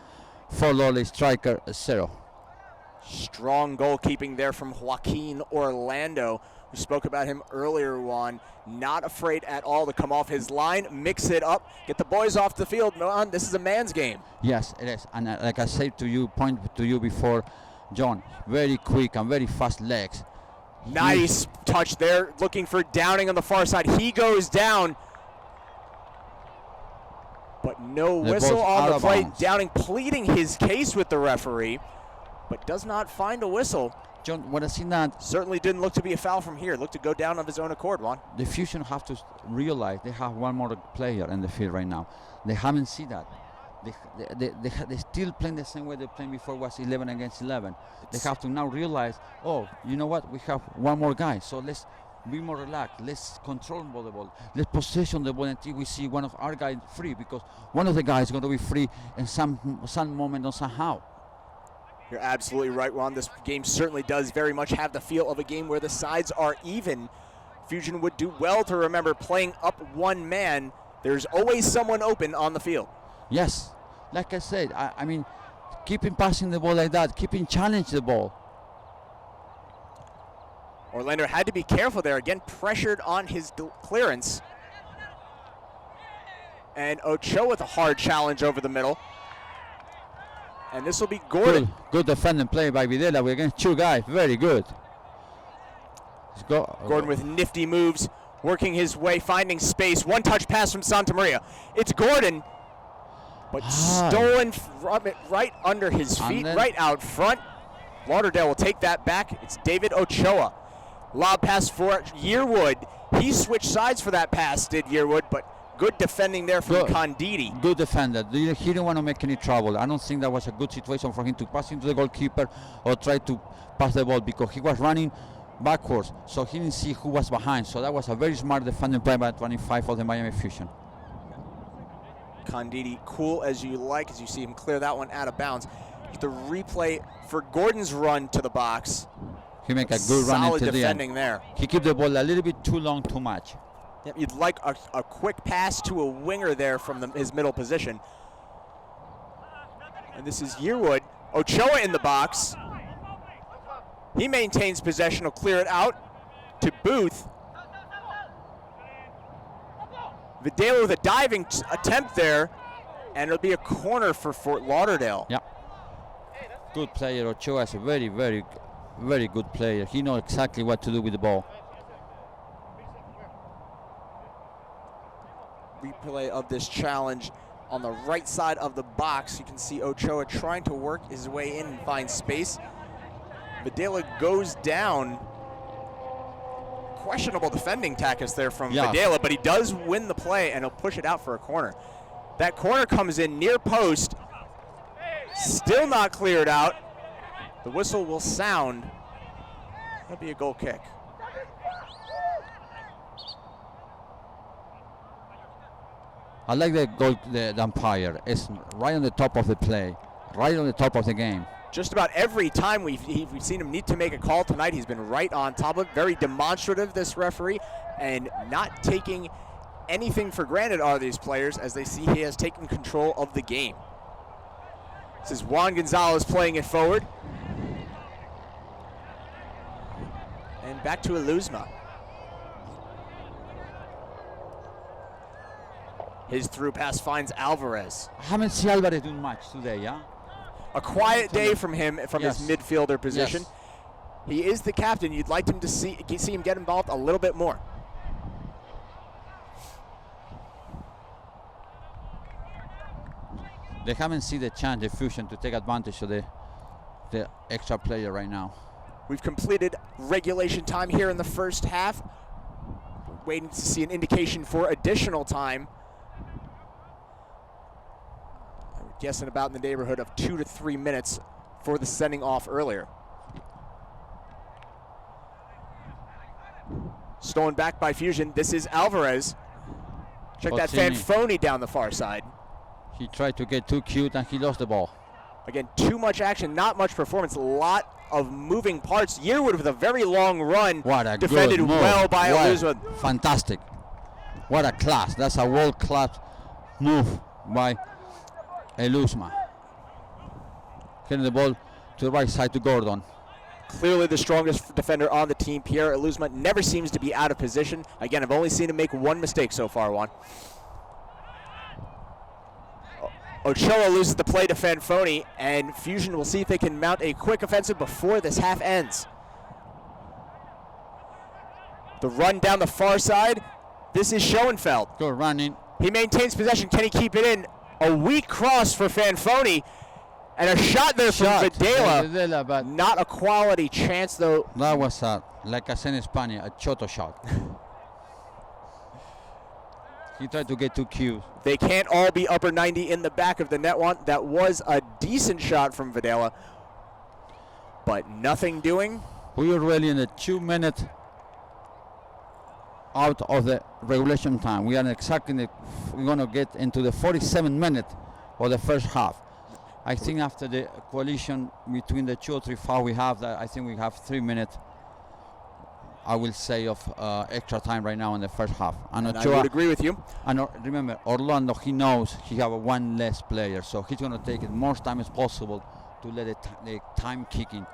Fort Lauderdale striker 0. Strong goalkeeping there from Joaquin Orlando. We spoke about him earlier, Juan. Not afraid at all to come off his line, mix it up, get the boys off the field. This is a man's game. Yes, it is. And like I said to you, point to you before, John, very quick and very fast legs. Nice touch there, looking for Downing on the far side. He goes down, but no whistle on the play. Downing pleading his case with the referee, but does not find a whistle. John, what I seen that certainly didn't look to be a foul from here. Looked to go down of his own accord, Juan. The Fusion have to realize they have one more player in the field right now. They haven't seen that. They still playing the same way they played before, was 11 against 11. They have to now realize, oh, you know what? We have one more guy, so let's be more relaxed. Let's control the ball. Let's possession the ball until we see one of our guys free, because one of the guys is going to be free in some moment or somehow. You're absolutely right, Juan. This game certainly does very much have the feel of a game where the sides are even. Fusion would do well to remember playing up one man. There's always someone open on the field. Yes, like I said, I mean, keeping passing the ball like that, keeping challenge the ball. Orlando had to be careful there. Again, pressured on his clearance. And Ochoa with a hard challenge over the middle. And this will be Gordon. Good defending play by Videla. We're against two guys. Very good. Gordon with nifty moves, working his way, finding space. One touch pass from Santa Maria. It's Gordon, but stolen from it right under his feet, right out front. Lauderdale will take that back. It's David Ochoa. Lob pass for Yearwood. He switched sides for that pass, did Yearwood, but good defending there from Conditi. Good defender. He didn't want to make any trouble. I don't think that was a good situation for him to pass into the goalkeeper or try to pass the ball because he was running backwards, so he didn't see who was behind. So that was a very smart defending play by 25 of the Miami Fusion. Conditi, cool as you like, as you see him clear that one out of bounds. The replay for Gordon's run to the box. He make a good run into the end. Solid defending there. He kept the ball a little bit too long, too much. Yep, you'd like a quick pass to a winger there from his middle position. And this is Yearwood. Ochoa in the box. He maintains possession, will clear it out to Booth. Videla with a diving attempt there, and it'll be a corner for Fort Lauderdale. Yeah. Good player. Ochoa is a very, very, very good player. He knows exactly what to do with the ball. Replay of this challenge on the right side of the box. You can see Ochoa trying to work his way in and find space. Videla goes down. Questionable defending tactics there from Videla, but he does win the play and he'll push it out for a corner. That corner comes in near post. Still not cleared out. The whistle will sound. That'll be a goal kick. I like the umpire. It's right on the top of the play, right on the top of the game. Just about every time we've seen him need to make a call tonight, he's been right on top of it. Very demonstrative, this referee, and not taking anything for granted are these players as they see he has taken control of the game. This is Juan Gonzalez playing it forward. And back to Iluzma. His through pass finds Alvarez. I haven't seen Alvarez doing much today, yeah? A quiet day from him, from his midfielder position. Yes. He is the captain. You'd like him to see him get involved a little bit more. They haven't seen the chance, the Fusion, to take advantage of the extra player right now. We've completed regulation time here in the first half. Waiting to see an indication for additional time. I would guess in about in the neighborhood of 2 to 3 minutes for the sending off earlier. Stolen back by Fusion. This is Alvarez. Check that Fanfoni down the far side. He tried to get too cute and he lost the ball. Again, too much action, not much performance, a lot of moving parts. Yearwood with a very long run. What a defended good move. well by Iluzma. Fantastic. What a class. That's a world-class move by Iluzma. Getting the ball to the right side to Gordon. Clearly the strongest defender on the team. Pierre Iluzma never seems to be out of position. Again, I've only seen him make one mistake so far, Juan. Ochoa loses the play to Fanfoni, and Fusion will see if they can mount a quick offensive before this half ends. The run down the far side. This is Schoenfeld. Good running. He maintains possession. Can he keep it in? A weak cross for Fanfoni, and a shot there from Videla. But not a quality chance, though. That was, like I said in Spanish, a choto shot. He tried to get too cute. They can't all be upper 90 in the back of the net one. That was a decent shot from Videla, but nothing doing. We are really in the 2 minute out of the regulation time. We are exactly we're going to get into the 47 minute of the first half. I think after the coalition between the 2 or 3 fouls we have, that I think we have 3 minutes I will say, of extra time right now in the first half. And I would agree with you. And remember, Orlando, he knows he have one less player, so he's going to take it more time as possible to let the time kick in.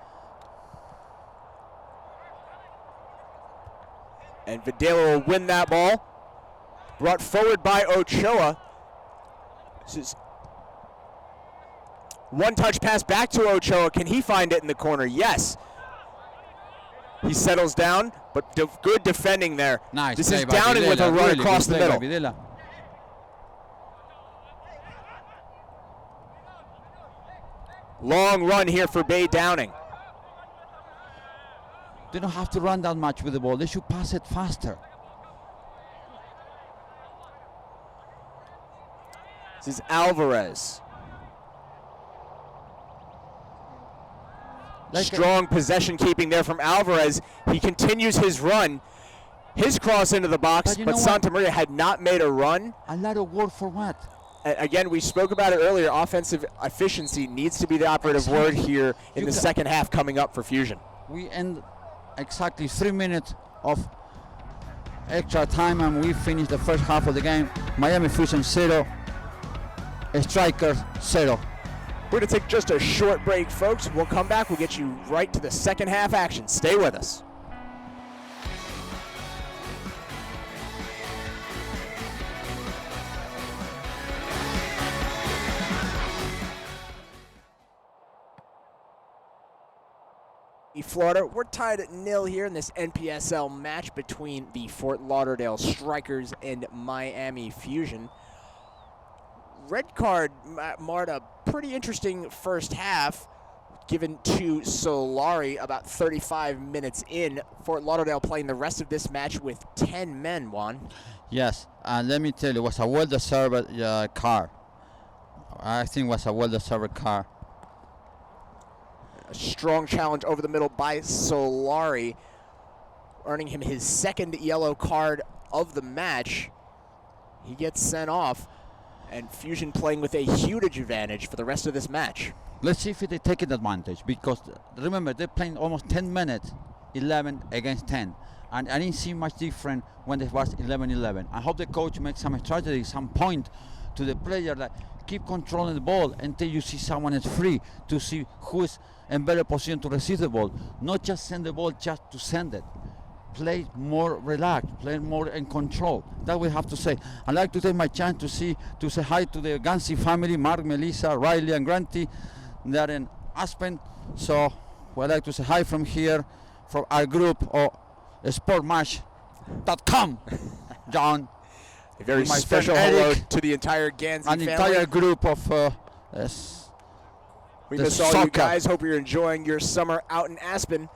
And Videla will win that ball. Brought forward by Ochoa. This is one touch pass back to Ochoa. Can he find it in the corner? Yes. He settles down, but good defending there. Nice. This is Downing with a run across the middle. Long run here for Bay Downing. They don't have to run that much with the ball. They should pass it faster. This is Alvarez. Strong possession keeping there from Alvarez. He continues his run. His cross into the box, but Santa Maria had not made a run. A lot of work for what? Again, we spoke about it earlier. Offensive efficiency needs to be the operative word here in the second half coming up for Fusion. We end exactly 3 minutes of extra time, and we finish the first half of the game. Miami Fusion 0, Strikers 0. We're going to take just a short break, folks. We'll come back. We'll get you right to the second half action. Stay with us. Florida, we're tied at 0 here in this NPSL match between the Fort Lauderdale Strikers and Miami Fusion. Red card marred a pretty interesting first half given to Solari about 35 minutes in. Fort Lauderdale playing the rest of this match with 10 men, Juan. Yes, and let me tell you, it was a well-deserved car. I think it was a well-deserved car. A strong challenge over the middle by Solari, earning him his second yellow card of the match. He gets sent off, and Fusion playing with a huge advantage for the rest of this match. Let's see if they take an advantage, because remember, they're playing almost 10 minutes, 11 against 10. And I didn't see much different when it was 11-11. I hope the coach makes some strategy, some point to the player that keep controlling the ball until you see someone is free, to see who is in better position to receive the ball. Not just send the ball just to send it. Play more relaxed, play more in control. That we have to say. I'd like to take my chance to say hi to the Gansi family, Mark, Melissa, Riley, and Granty. They're in Aspen. So we'd like to say hi from here, from our group, or sportmatch.com. John. A very special hello to the entire Gansi family. An entire group of we miss all you guys. Hope you're enjoying your summer out in Aspen.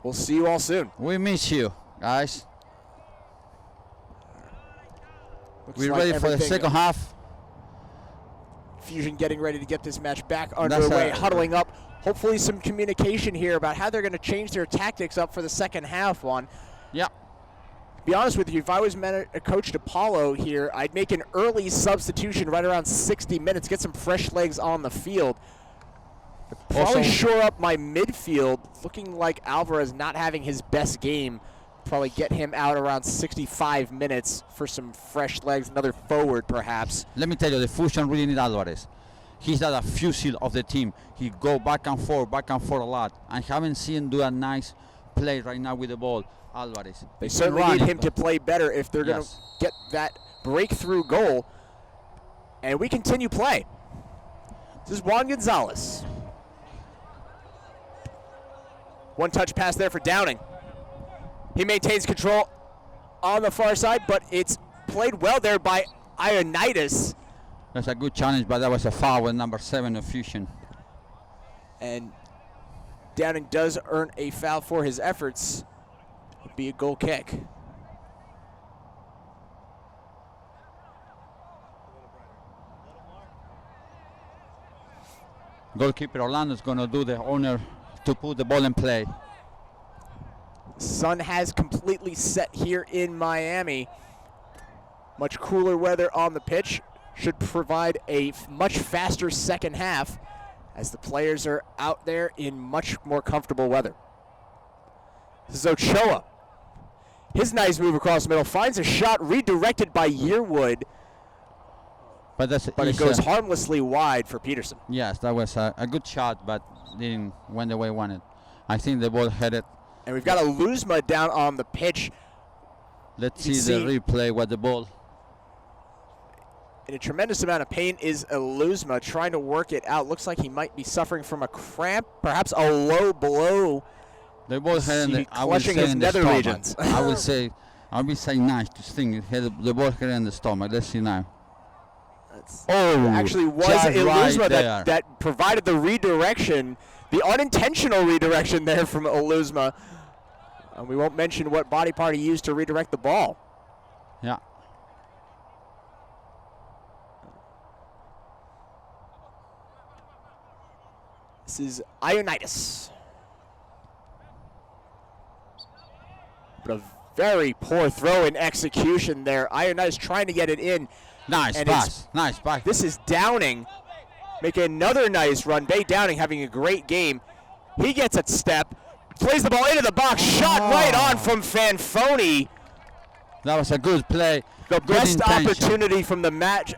We'll see you all soon. We miss you, guys. We're like ready for the second half. Fusion getting ready to get this match back underway, huddling up. Hopefully some communication here about how they're going to change their tactics up for the second half, Juan. Yeah. To be honest with you, if I was Coach DePaulo here, I'd make an early substitution right around 60 minutes, get some fresh legs on the field. Probably shore up my midfield. Looking like Alvarez not having his best game. Probably get him out around 65 minutes for some fresh legs, another forward perhaps. Let me tell you, the Fusion really need Alvarez. He's at a fusil of the team. He go back and forth a lot. I haven't seen him do a nice play right now with the ball, Alvarez. They certainly need him to play better if they're going to get that breakthrough goal. And we continue play. This is Juan Gonzalez. One touch pass there for Downing. He maintains control on the far side, but it's played well there by Ionitis. That's a good challenge, but that was a foul with number 7 of Fusion. And Downing does earn a foul for his efforts. It'd be a goal kick. Goalkeeper Orlando is going to do the honor to put the ball in play. Sun has completely set here in Miami. Much cooler weather on the pitch should provide a much faster second half as the players are out there in much more comfortable weather. This is Ochoa. His nice move across the middle finds a shot redirected by Yearwood, But it goes harmlessly wide for Peterson. Yes, that was a good shot, but didn't went the way he wanted. I think the ball headed. And we've got a Luzma down on the pitch. Let's see the replay what the ball. In a tremendous amount of pain is Luzma trying to work it out. Looks like he might be suffering from a cramp, perhaps a low blow. The ball headed in the, I will say his in the nether stomach. regions. I'll be saying nice to sting. The ball headed in the stomach. Let's see now. Actually was Luzma that provided the redirection, the unintentional redirection there from Luzma. And we won't mention what body part he used to redirect the ball. Yeah. This is Ioannidis. But a very poor throw in execution there. Ioannidis trying to get it in. Nice pass. Nice pass. This is Downing making another nice run. Bay Downing having a great game. He gets a step, plays the ball into the box, shot right on from Fanfoni. That was a good play. The best opportunity from the match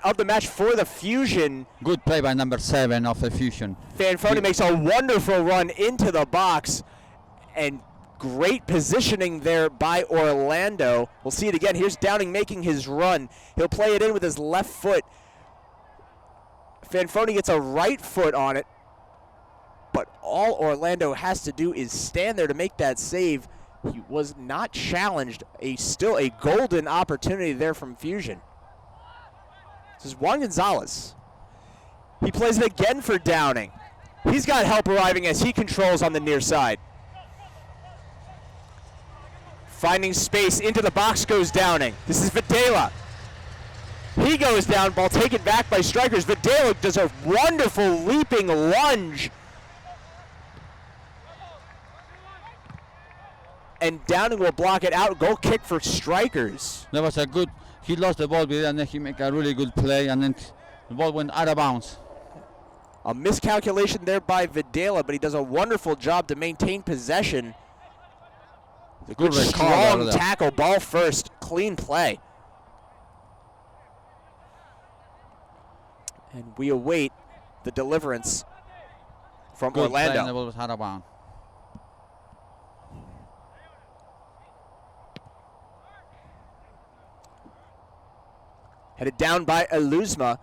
for the Fusion. Good play by number 7 of the Fusion. Fanfoni makes a wonderful run into the box, and great positioning there by Orlando. We'll see it again. Here's Downing making his run. He'll play it in with his left foot. Fanfoni gets a right foot on it, but all Orlando has to do is stand there to make that save. He was not challenged. Still a golden opportunity there from Fusion. This is Juan Gonzalez. He plays it again for Downing. He's got help arriving as he controls on the near side. Finding space into the box goes Downing. This is Videla. He goes down, ball taken back by strikers. Videla does a wonderful leaping lunge. And Downing will block it out. Goal kick for strikers. That was a good, he lost the ball and then he made a really good play and then the ball went out of bounds. A miscalculation there by Videla, but he does a wonderful job to maintain possession. A good strong tackle, ball first, clean play. And we await the deliverance from good Orlando. Play and the ball was out of bounds. Headed down by Luzma.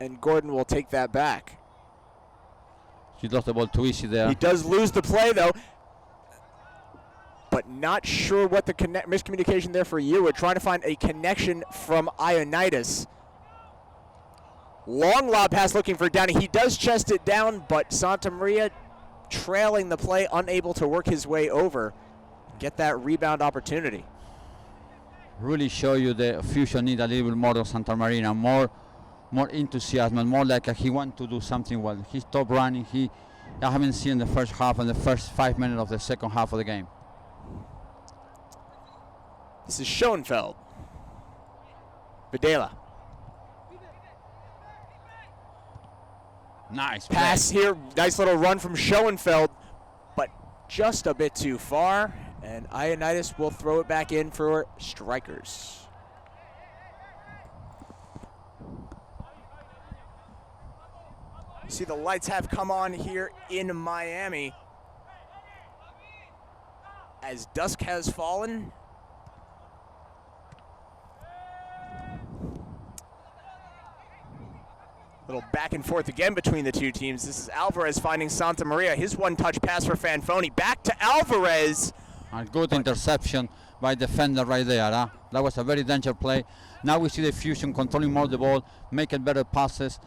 And Gordon will take that back. He lost the ball too easy there. He does lose the play, though. But not sure what the miscommunication there for you. We're trying to find a connection from Ioannidis. Long lob pass looking for Downing. He does chest it down, but Santa Maria trailing the play, unable to work his way over. Get that rebound opportunity. Really show you the Fusion need a little bit more of Santa Marina, more enthusiasm, and more like he want to do something well. He stopped running. I haven't seen the first half and the first 5 minutes of the second half of the game. This is Schoenfeld. Videla. Nice pass play. Here. Nice little run from Schoenfeld, but just a bit too far. And Ioannidis will throw it back in for strikers. You see the lights have come on here in Miami as dusk has fallen. Little back and forth again between the two teams. This is Alvarez finding Santa Maria. His one-touch pass for Fanfoni. Back to Alvarez. A good interception by defender right there. That was a very dangerous play. Now we see the Fusion controlling more the ball, making better passes.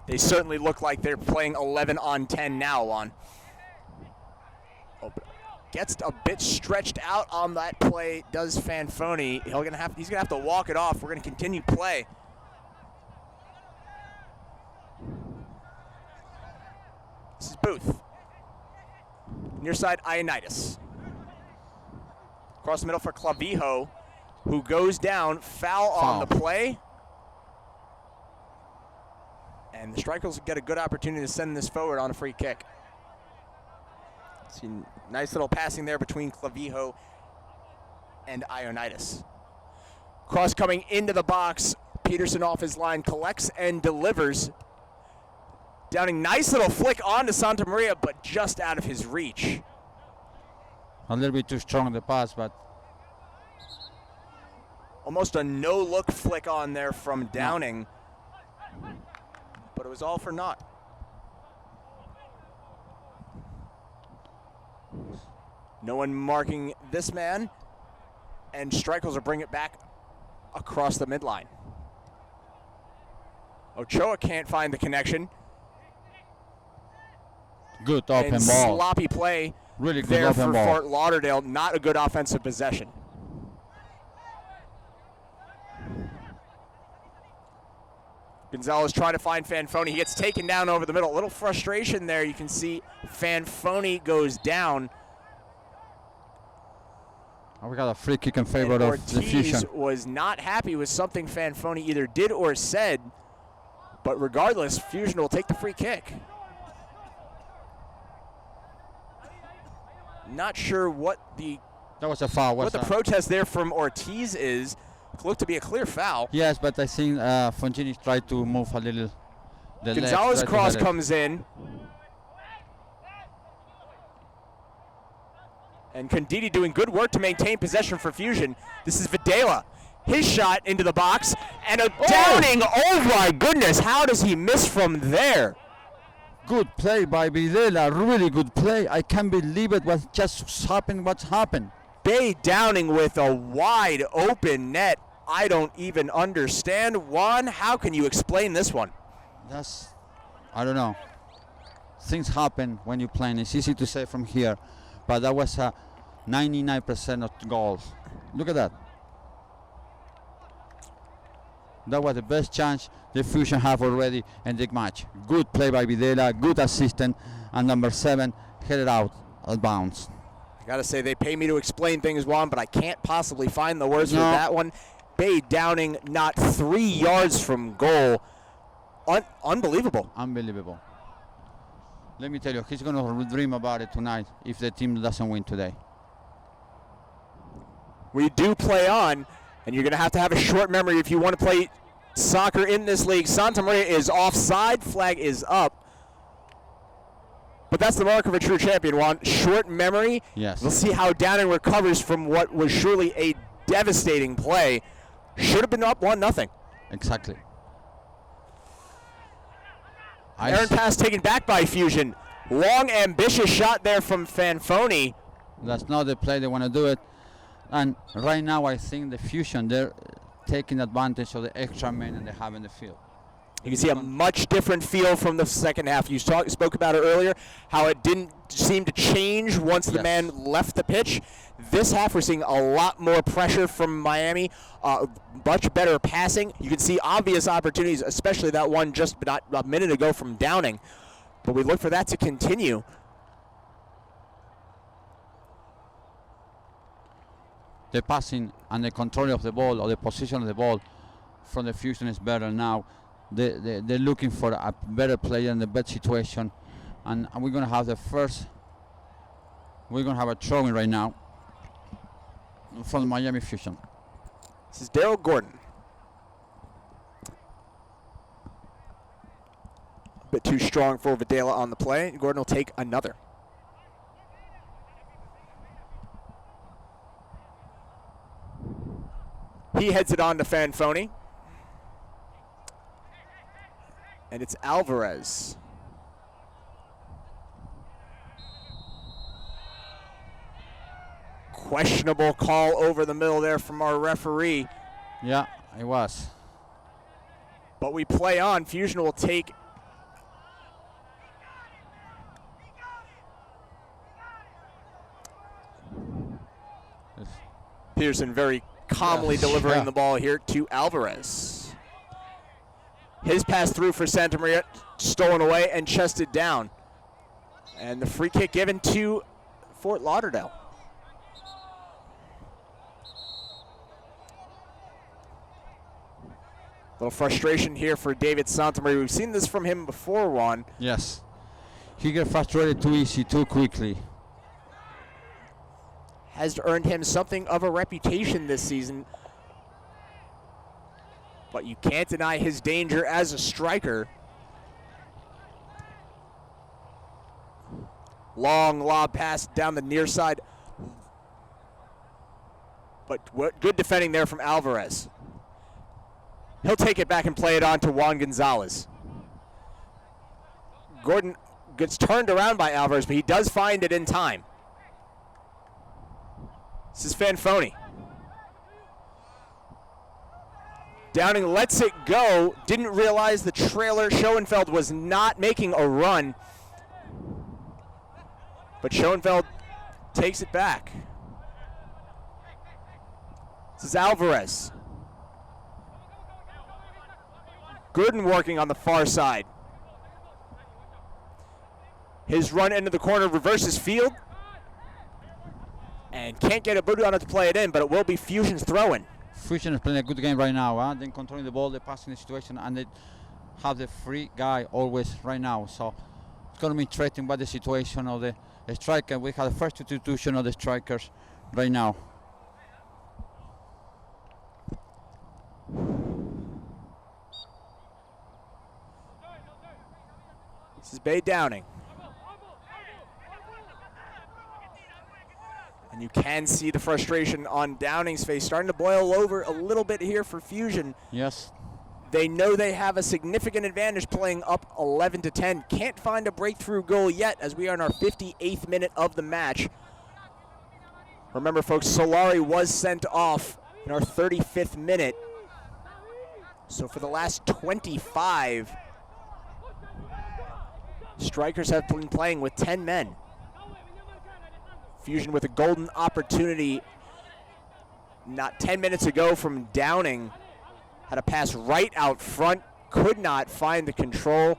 They certainly look like they're playing 11 on 10 now, Juan. Oh, gets a bit stretched out on that play, does Fanfoni. He's gonna have to walk it off. We're gonna continue play. This is Booth. Near side, Ioannidis. Across the middle for Clavijo, who goes down. Foul on the play. And the Strikers get a good opportunity to send this forward on a free kick. See, nice little passing there between Clavijo and Ionitis. Cross coming into the box. Peterson off his line, collects and delivers. Downing, nice little flick onto Santa Maria, but just out of his reach. A little bit too strong in the pass, but Almost a no-look flick on there from Downing, but it was all for naught. No one marking this man, and Streichels will bring it back across the midline. Ochoa can't find the connection. good open And ball. sloppy play Really good there open for ball. Fort Lauderdale. Not a good offensive possession. Gonzalez trying to find Fanfoni. He gets taken down over the middle. A little frustration there. You can see Fanfoni goes down. We got a free kick in favor And of the Fusion. Ortiz was not happy with something Fanfoni either did or said. But regardless, Fusion will take the free kick. Not sure what the That was a foul. what the protest there from Ortiz is. It looked to be a clear foul. Yes, but I think Fongini tried to move a little. The Gonzalez legs, cross tried to comes in. And Conditi doing good work to maintain possession for Fusion. This is Videla. His shot into the box. And a Downing. Oh my goodness. How does he miss from there? Good play by Videla. Really good play. I can't believe it. What just happened? What's happened? Bay Downing with a wide open net. I don't even understand. Juan, how can you explain this one? I don't know. Things happen when you play. It's easy to say from here, but that was a 99% of goals. Look at that. That was the best chance the Fusion have already in the match. Good play by Videla, good assistant, and number 7 headed out of bounds. I gotta say, they pay me to explain things, Juan, but I can't possibly find the words for No. that one. Bay Downing not 3 yards from goal. Unbelievable. Unbelievable. Let me tell you, he's going to dream about it tonight if the team doesn't win today. We do play on, and you're gonna have to have a short memory if you want to play soccer in this league. Santa Maria is offside, flag is up. But that's the mark of a true champion, Juan. Short memory. Yes. We'll see how Downing recovers from what was surely a devastating play. Should have been up 1-0. Exactly. Aaron pass taken back by Fusion. Long, ambitious shot there from Fanfoni. That's not the play they want to do it. And right now, I think the Fusion, they're taking advantage of the extra men that they have in the field. You can see a much different feel from the second half. You spoke about it earlier, how it didn't seem to change once the Yes. man left the pitch. This half, we're seeing a lot more pressure from Miami, much better passing. You can see obvious opportunities, especially that one just about a minute ago from Downing. But we look for that to continue. The passing and the control of the ball or the position of the ball from the Fusion is better now. They're looking for a better player in the best situation. And we're going to have we're going to have a throwing right now from the Miami Fusion. This is Daryl Gordon. A bit too strong for Videla on the play. Gordon will take another. He heads it on to Fanfoni. And it's Alvarez. Questionable call over the middle there from our referee. Yeah, it was. But we play on. Fusion will take Pearson very calmly delivering the ball here to Alvarez. His pass through for Santa Maria, stolen away and chested down. And the free kick given to Fort Lauderdale. Little frustration here for David Santamaria. We've seen this from him before, Juan. Yes. He gets frustrated too easy, too quickly. has earned him something of a reputation this season. But you can't deny his danger as a striker. Long lob pass down the near side. But good defending there from Alvarez. He'll take it back and play it on to Juan Gonzalez. Gordon gets turned around by Alvarez, but he does find it in time. This is Fanfoni. Downing lets it go. Didn't realize the trailer. Schoenfeld was not making a run. But Schoenfeld takes it back. This is Alvarez. Gooden working on the far side. His run into the corner reverses field. And can't get a boot on it to play it in, but it will be Fusion's throw-in. Fusion is playing a good game right now. They're controlling the ball, they're passing the situation, and they have the free guy always right now. So it's going to be threatened by the situation of the striker. We have the first substitution of the strikers right now. This is Bay Downing. And you can see the frustration on Downing's face starting to boil over a little bit here for Fusion. Yes. They know they have a significant advantage playing up 11-10. Can't find a breakthrough goal yet as we are in our 58th minute of the match. Remember, folks, Solari was sent off in our 35th minute. So for the last 25, strikers have been playing with 10 men. Fusion with a golden opportunity not 10 minutes ago from Downing. Had a pass right out front, could not find the control.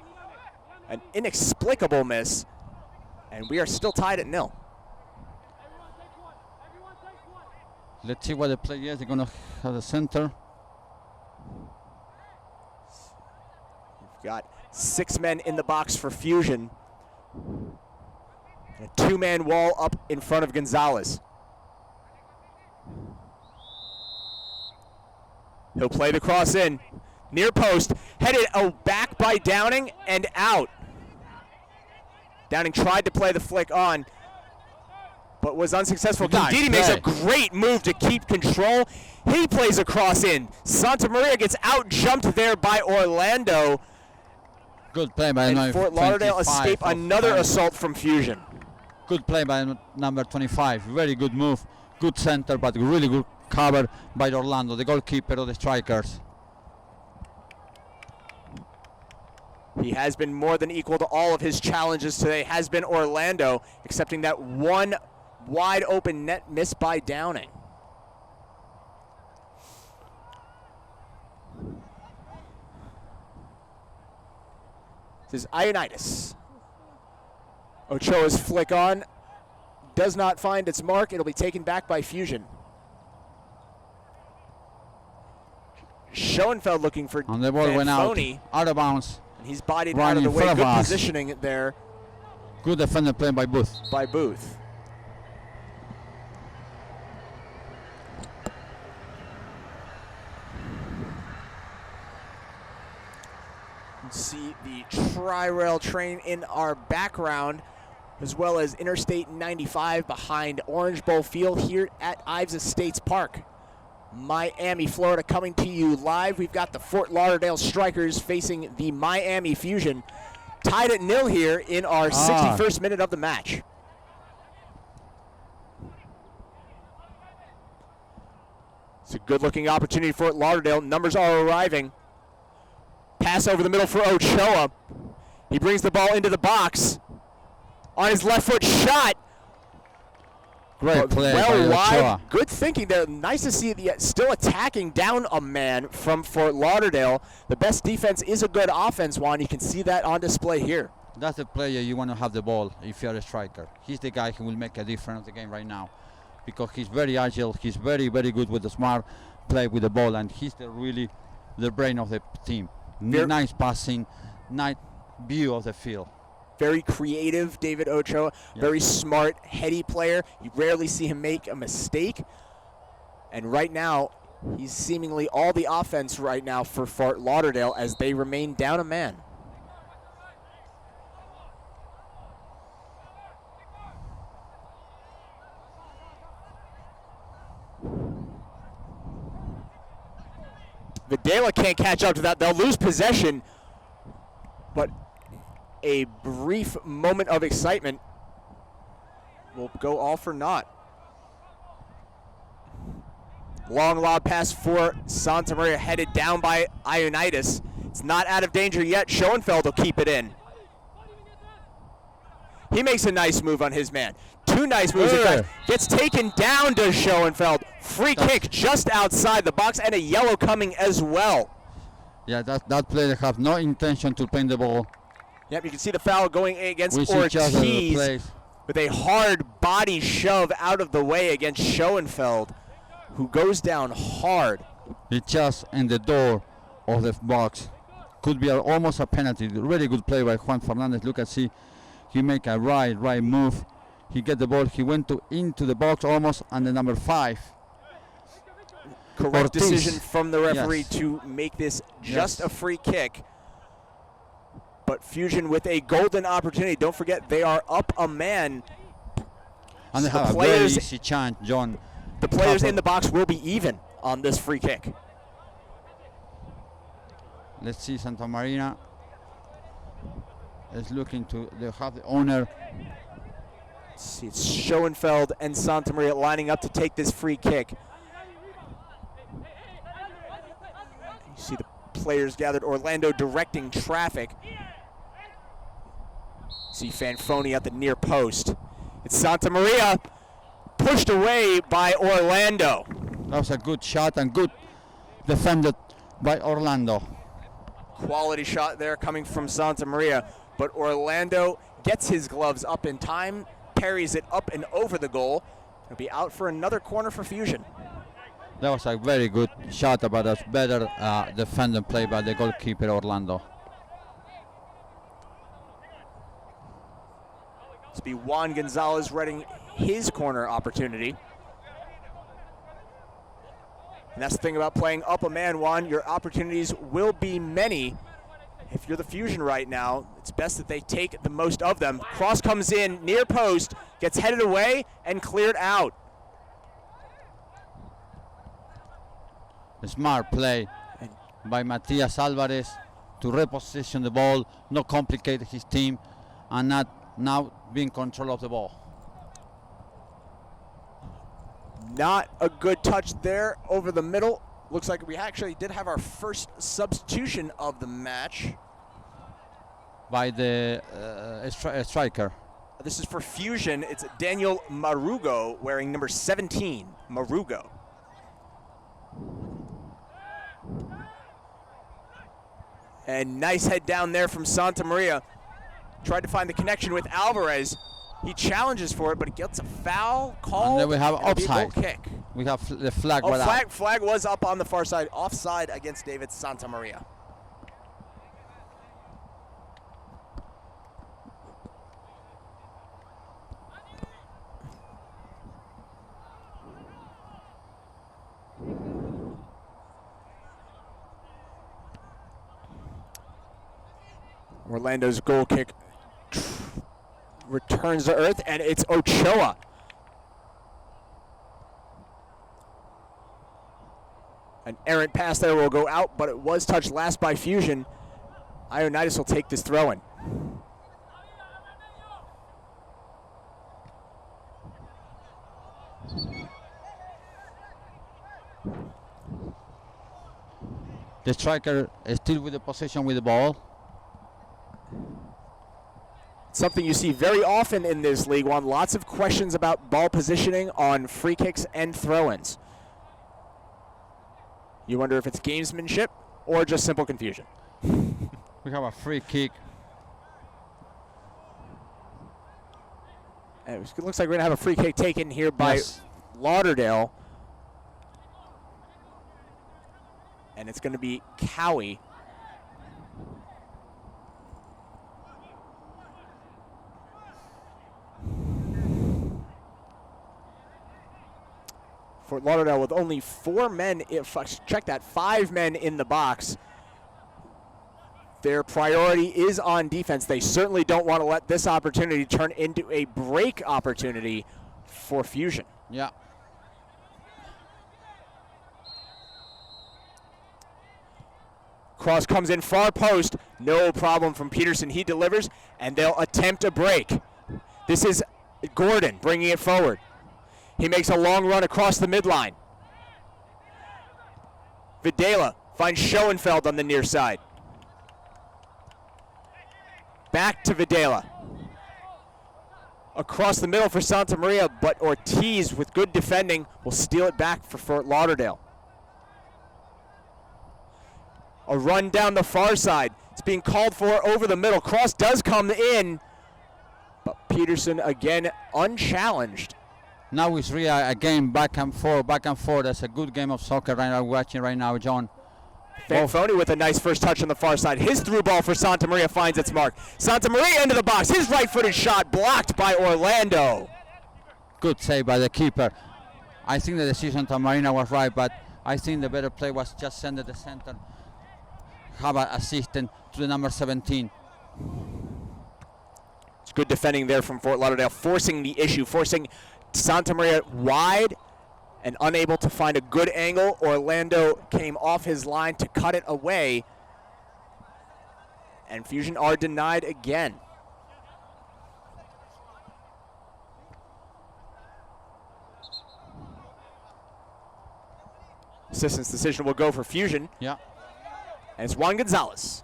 An inexplicable miss, and we are still tied at 0. Let's see what the play is. They're going to have the center. We've got 6 men in the box for Fusion. A 2-man wall up in front of Gonzalez. He'll play the cross in. Near post. Headed back by Downing and out. Downing tried to play the flick on, but was unsuccessful. Gandini makes a great move to keep control. He plays a cross in. Santa Maria gets out-jumped there by Orlando. Good play by and Fort Lauderdale escape another assault from Fusion. Good play by number 25. Very good move. Good center, but really good cover by Orlando, the goalkeeper of the strikers. He has been more than equal to all of his challenges today, has been Orlando, accepting that one wide open net miss by Downing. This is Ioannidis. Ochoa's flick on does not find its mark. It'll be taken back by Fusion. Schoenfeld looking for and the ball went out of bounds. And he's bodied out of the way. Good positioning there. Good defender play by Booth. See the Tri-Rail train in our background, as well as Interstate 95 behind Orange Bowl Field here at Ives Estates Park. Miami, Florida, coming to you live. We've got the Fort Lauderdale Strikers facing the Miami Fusion. Tied at 0 here in our 61st minute of the match. It's a good-looking opportunity for Fort Lauderdale. Numbers are arriving. Pass over the middle for Ochoa. He brings the ball into the box. On his left foot shot. Great play by Ochoa. Good thinking there. Nice to see the still attacking down a man from Fort Lauderdale. The best defense is a good offense, Juan. You can see that on display here. That's the player you want to have the ball if you're a striker. He's the guy who will make a difference in the game right now, because he's very agile. He's very, very good with the smart play with the ball, and he's really the brain of the team. Nice passing, nice view of the field. very creative, David Ochoa, very smart, heady player. You rarely see him make a mistake. And right now, he's seemingly all the offense right now for Fort Lauderdale as they remain down a man. Videla can't catch up to that. They'll lose possession, but a brief moment of excitement will go all for naught. Long lob pass for Santa Maria, headed down by Ionitis. It's not out of danger yet. Schoenfeld will keep it in. He makes a nice move on his man. Two nice moves, in fact. Gets taken down to Schoenfeld. Free kick just outside the box, and a yellow coming as well. Yeah, that player have no intention to paint the ball. Yep, you can see the foul going against Ortiz with a hard body shove out of the way against Schoenfeld, who goes down hard. It's just in the door of the box. Could be almost a penalty. Really good play by Juan Fernandez. Look at see. He make a right move. He get the ball. He went into the box almost, and the number 5. Correct Ortiz. Decision from the referee to make this just a free kick. But Fusion with a golden opportunity. Don't forget, they are up a man. And they have a very easy chance, John. The players in the box will be even on this free kick. Let's see, Santa Maria is looking to have the owner. Let's see, it's Schoenfeld and Santa Maria lining up to take this free kick. You see the players gathered. Orlando directing traffic. See Fanfoni at the near post. It's Santa Maria pushed away by Orlando. That was a good shot and good defended by Orlando. Quality shot there coming from Santa Maria, but Orlando gets his gloves up in time, parries it up and over the goal. It'll be out for another corner for Fusion. That was a very good shot, but a better defended play by the goalkeeper Orlando. It's be Juan Gonzalez reading his corner opportunity. And that's the thing about playing up a man, Juan. Your opportunities will be many. If you're the Fusion right now, it's best that they take the most of them. Cross comes in, near post, gets headed away and cleared out. A smart play by Matias Alvarez to reposition the ball, not complicate his team, and not now be in control of the ball. Not a good touch there over the middle. Looks like we actually did have our first substitution of the match. By the striker. This is for Fusion. It's Daniel Marugo wearing number 17, Marugo. And nice head down there from Santa Maria. Tried to find the connection with Alvarez. He challenges for it, but he gets a foul called. And then we have offside. Kick. We have the flag. Flag was up on the far side. Offside against David Santa Maria. Orlando's goal kick returns to earth, and it's Ochoa. An errant pass there will go out, but it was touched last by Fusion. Ionitis will take this throw-in. The striker is still with the possession with the ball. Something you see very often in this league, Juan. Lots of questions about ball positioning on free kicks and throw-ins. You wonder if it's gamesmanship or just simple confusion. We have a free kick. And it looks like we're going to have a free kick taken here by Lauderdale. And it's going to be Cowie. Fort Lauderdale with only 4 men, check that, 5 men in the box. Their priority is on defense. They certainly don't want to let this opportunity turn into a break opportunity for Fusion. Yeah. Cross comes in far post, no problem from Peterson. He delivers, and they'll attempt a break. This is Gordon bringing it forward. He makes a long run across the midline. Videla finds Schoenfeld on the near side. Back to Videla. Across the middle for Santa Maria, but Ortiz with good defending will steal it back for Fort Lauderdale. A run down the far side. It's being called for over the middle. Cross does come in, but Peterson again unchallenged. Now it's really a game back and forth, back and forth. That's a good game of soccer right now, watching right now, John. Fanfoni with a nice first touch on the far side. His through ball for Santa Maria finds its mark. Santa Maria into the box. His right-footed shot blocked by Orlando. Good save by the keeper. I think the decision to Marina was right, but I think the better play was just send it to the center. Have an assistant to the number 17. It's good defending there from Fort Lauderdale, forcing the issue, forcing Santa Maria wide and unable to find a good angle. Orlando came off his line to cut it away, and Fusion are denied again. Assistant's decision will go for Fusion. Yeah. And it's Juan Gonzalez.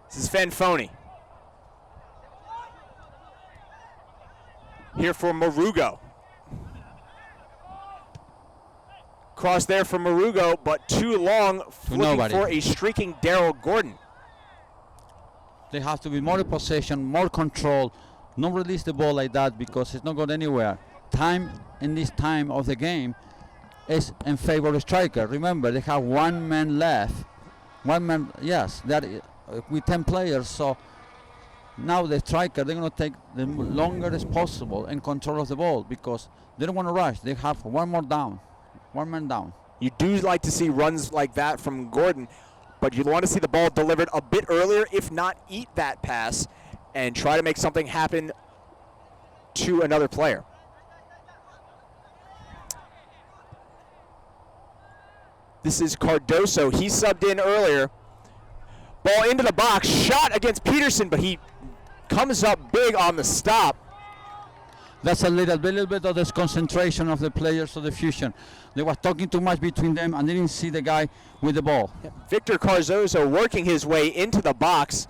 This is Fanfoni. Here for Marugo. Cross there for Marugo, but too long, looking for a streaking Daryl Gordon. They have to be more in possession, more control, not release the ball like that because it's not going anywhere. Time in this time of the game is in favor of the striker. Remember, they have 1 man left. 1 man, yes, that with 10 players. So now the striker, they're going to take the longer as possible in control of the ball because they don't want to rush. They have 1 more down, 1 man down. You do like to see runs like that from Gordon, but you want to see the ball delivered a bit earlier, if not eat that pass and try to make something happen to another player. This is Cardoso. He subbed in earlier. Ball into the box, shot against Peterson, but he comes up big on the stop. That's a little bit of this concentration of the players of the Fusion. They were talking too much between them and they didn't see the guy with the ball. Yeah. Victor Cardoso working his way into the box.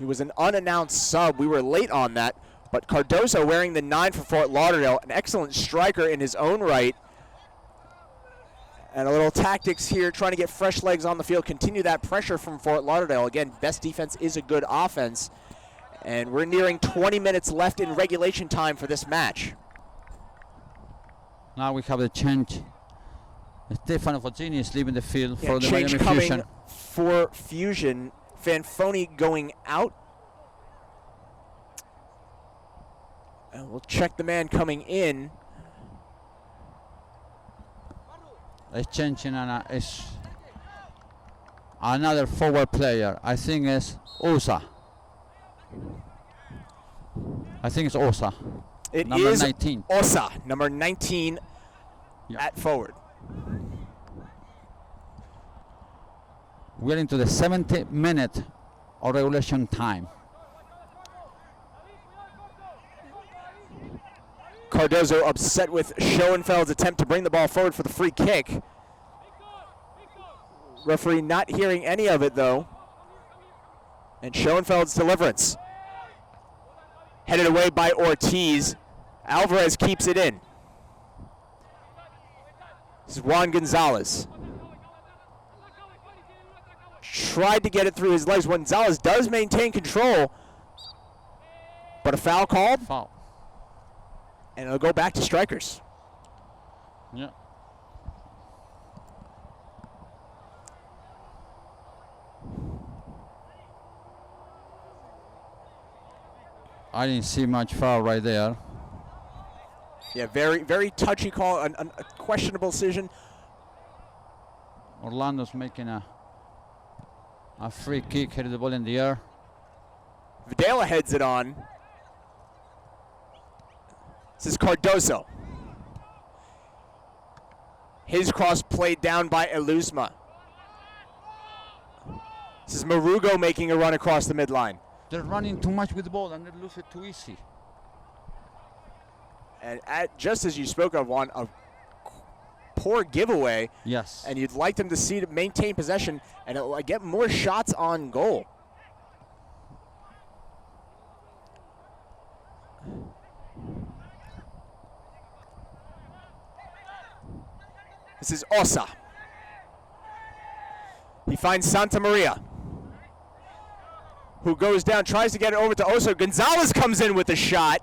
He was an unannounced sub. We were late on that, but Cardoso wearing the 9 for Fort Lauderdale, an excellent striker in his own right. And a little tactics here, trying to get fresh legs on the field, continue that pressure from Fort Lauderdale. Again, best defense is a good offense. And we're nearing 20 minutes left in regulation time for this match. Now we have the change. Stefano Fozzini is leaving the field for the change Miami coming Fusion. For Fusion. Fanfoni going out. And we'll check the man coming in. It's changing and it's another forward player. I think it's Osa. I think it's Osa. It number is 19. Osa, number 19 at forward. We're into the 70th minute of regulation time. Cardoso upset with Schoenfeld's attempt to bring the ball forward for the free kick. Referee not hearing any of it though. And Schoenfeld's deliverance. Headed away by Ortiz. Alvarez keeps it in. This is Juan Gonzalez. Tried to get it through his legs. Gonzalez does maintain control. But a foul called. Foul. And it'll go back to strikers. Yeah. I didn't see much foul right there. Yeah, very, very touchy call, a questionable decision. Orlando's making a free kick, headed the ball in the air. Videla heads it on. This is Cardoso. His cross played down by Elusma. This is Marugo making a run across the midline. They're running too much with the ball and they lose it too easy. And just as you spoke of, Juan, a poor giveaway. Yes. And you'd like them to see to maintain possession and get more shots on goal. This is Osa. He finds Santa Maria, who goes down, tries to get it over to Osa. Gonzalez comes in with a shot.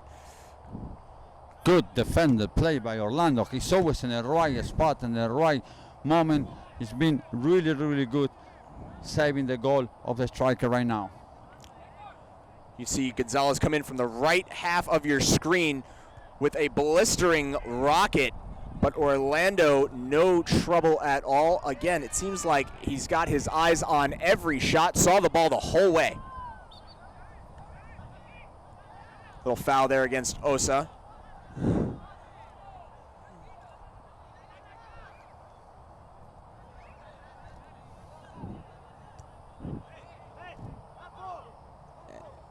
Good defender play by Orlando. He's always in the right spot in the right moment. He's been really, really good saving the goal of the striker right now. You see Gonzalez come in from the right half of your screen with a blistering rocket, but Orlando no trouble at all. Again, it seems like he's got his eyes on every shot, saw the ball the whole way. Little foul there against Osa.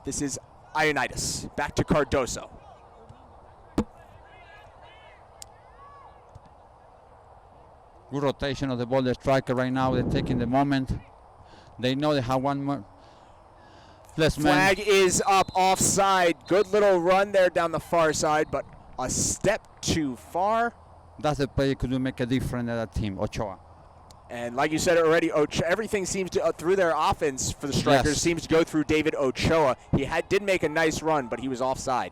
This is Ionitis, back to Cardoso. Good rotation of the ball, the striker right now. They're taking the moment. They know they have one more. Flag is up, offside. Good little run there down the far side, but a step too far. That's the play that could make a difference at that team, Ochoa. And like you said already, everything seems to, through their offense for the Strikers, seems to go through David Ochoa. He did make a nice run, but he was offside.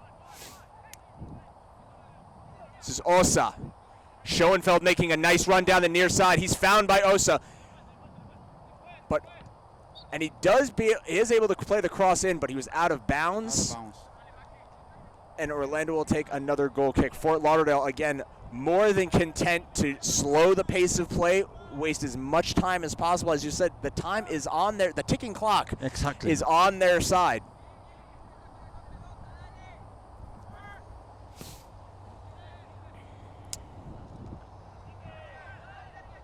This is Osa. Schoenfeld making a nice run down the near side. He's found by Osa. And he is able to play the cross in, but he was out of bounds. And Orlando will take another goal kick. Fort Lauderdale, again, more than content to slow the pace of play, waste as much time as possible. As you said, the time is on the ticking clock is on their side.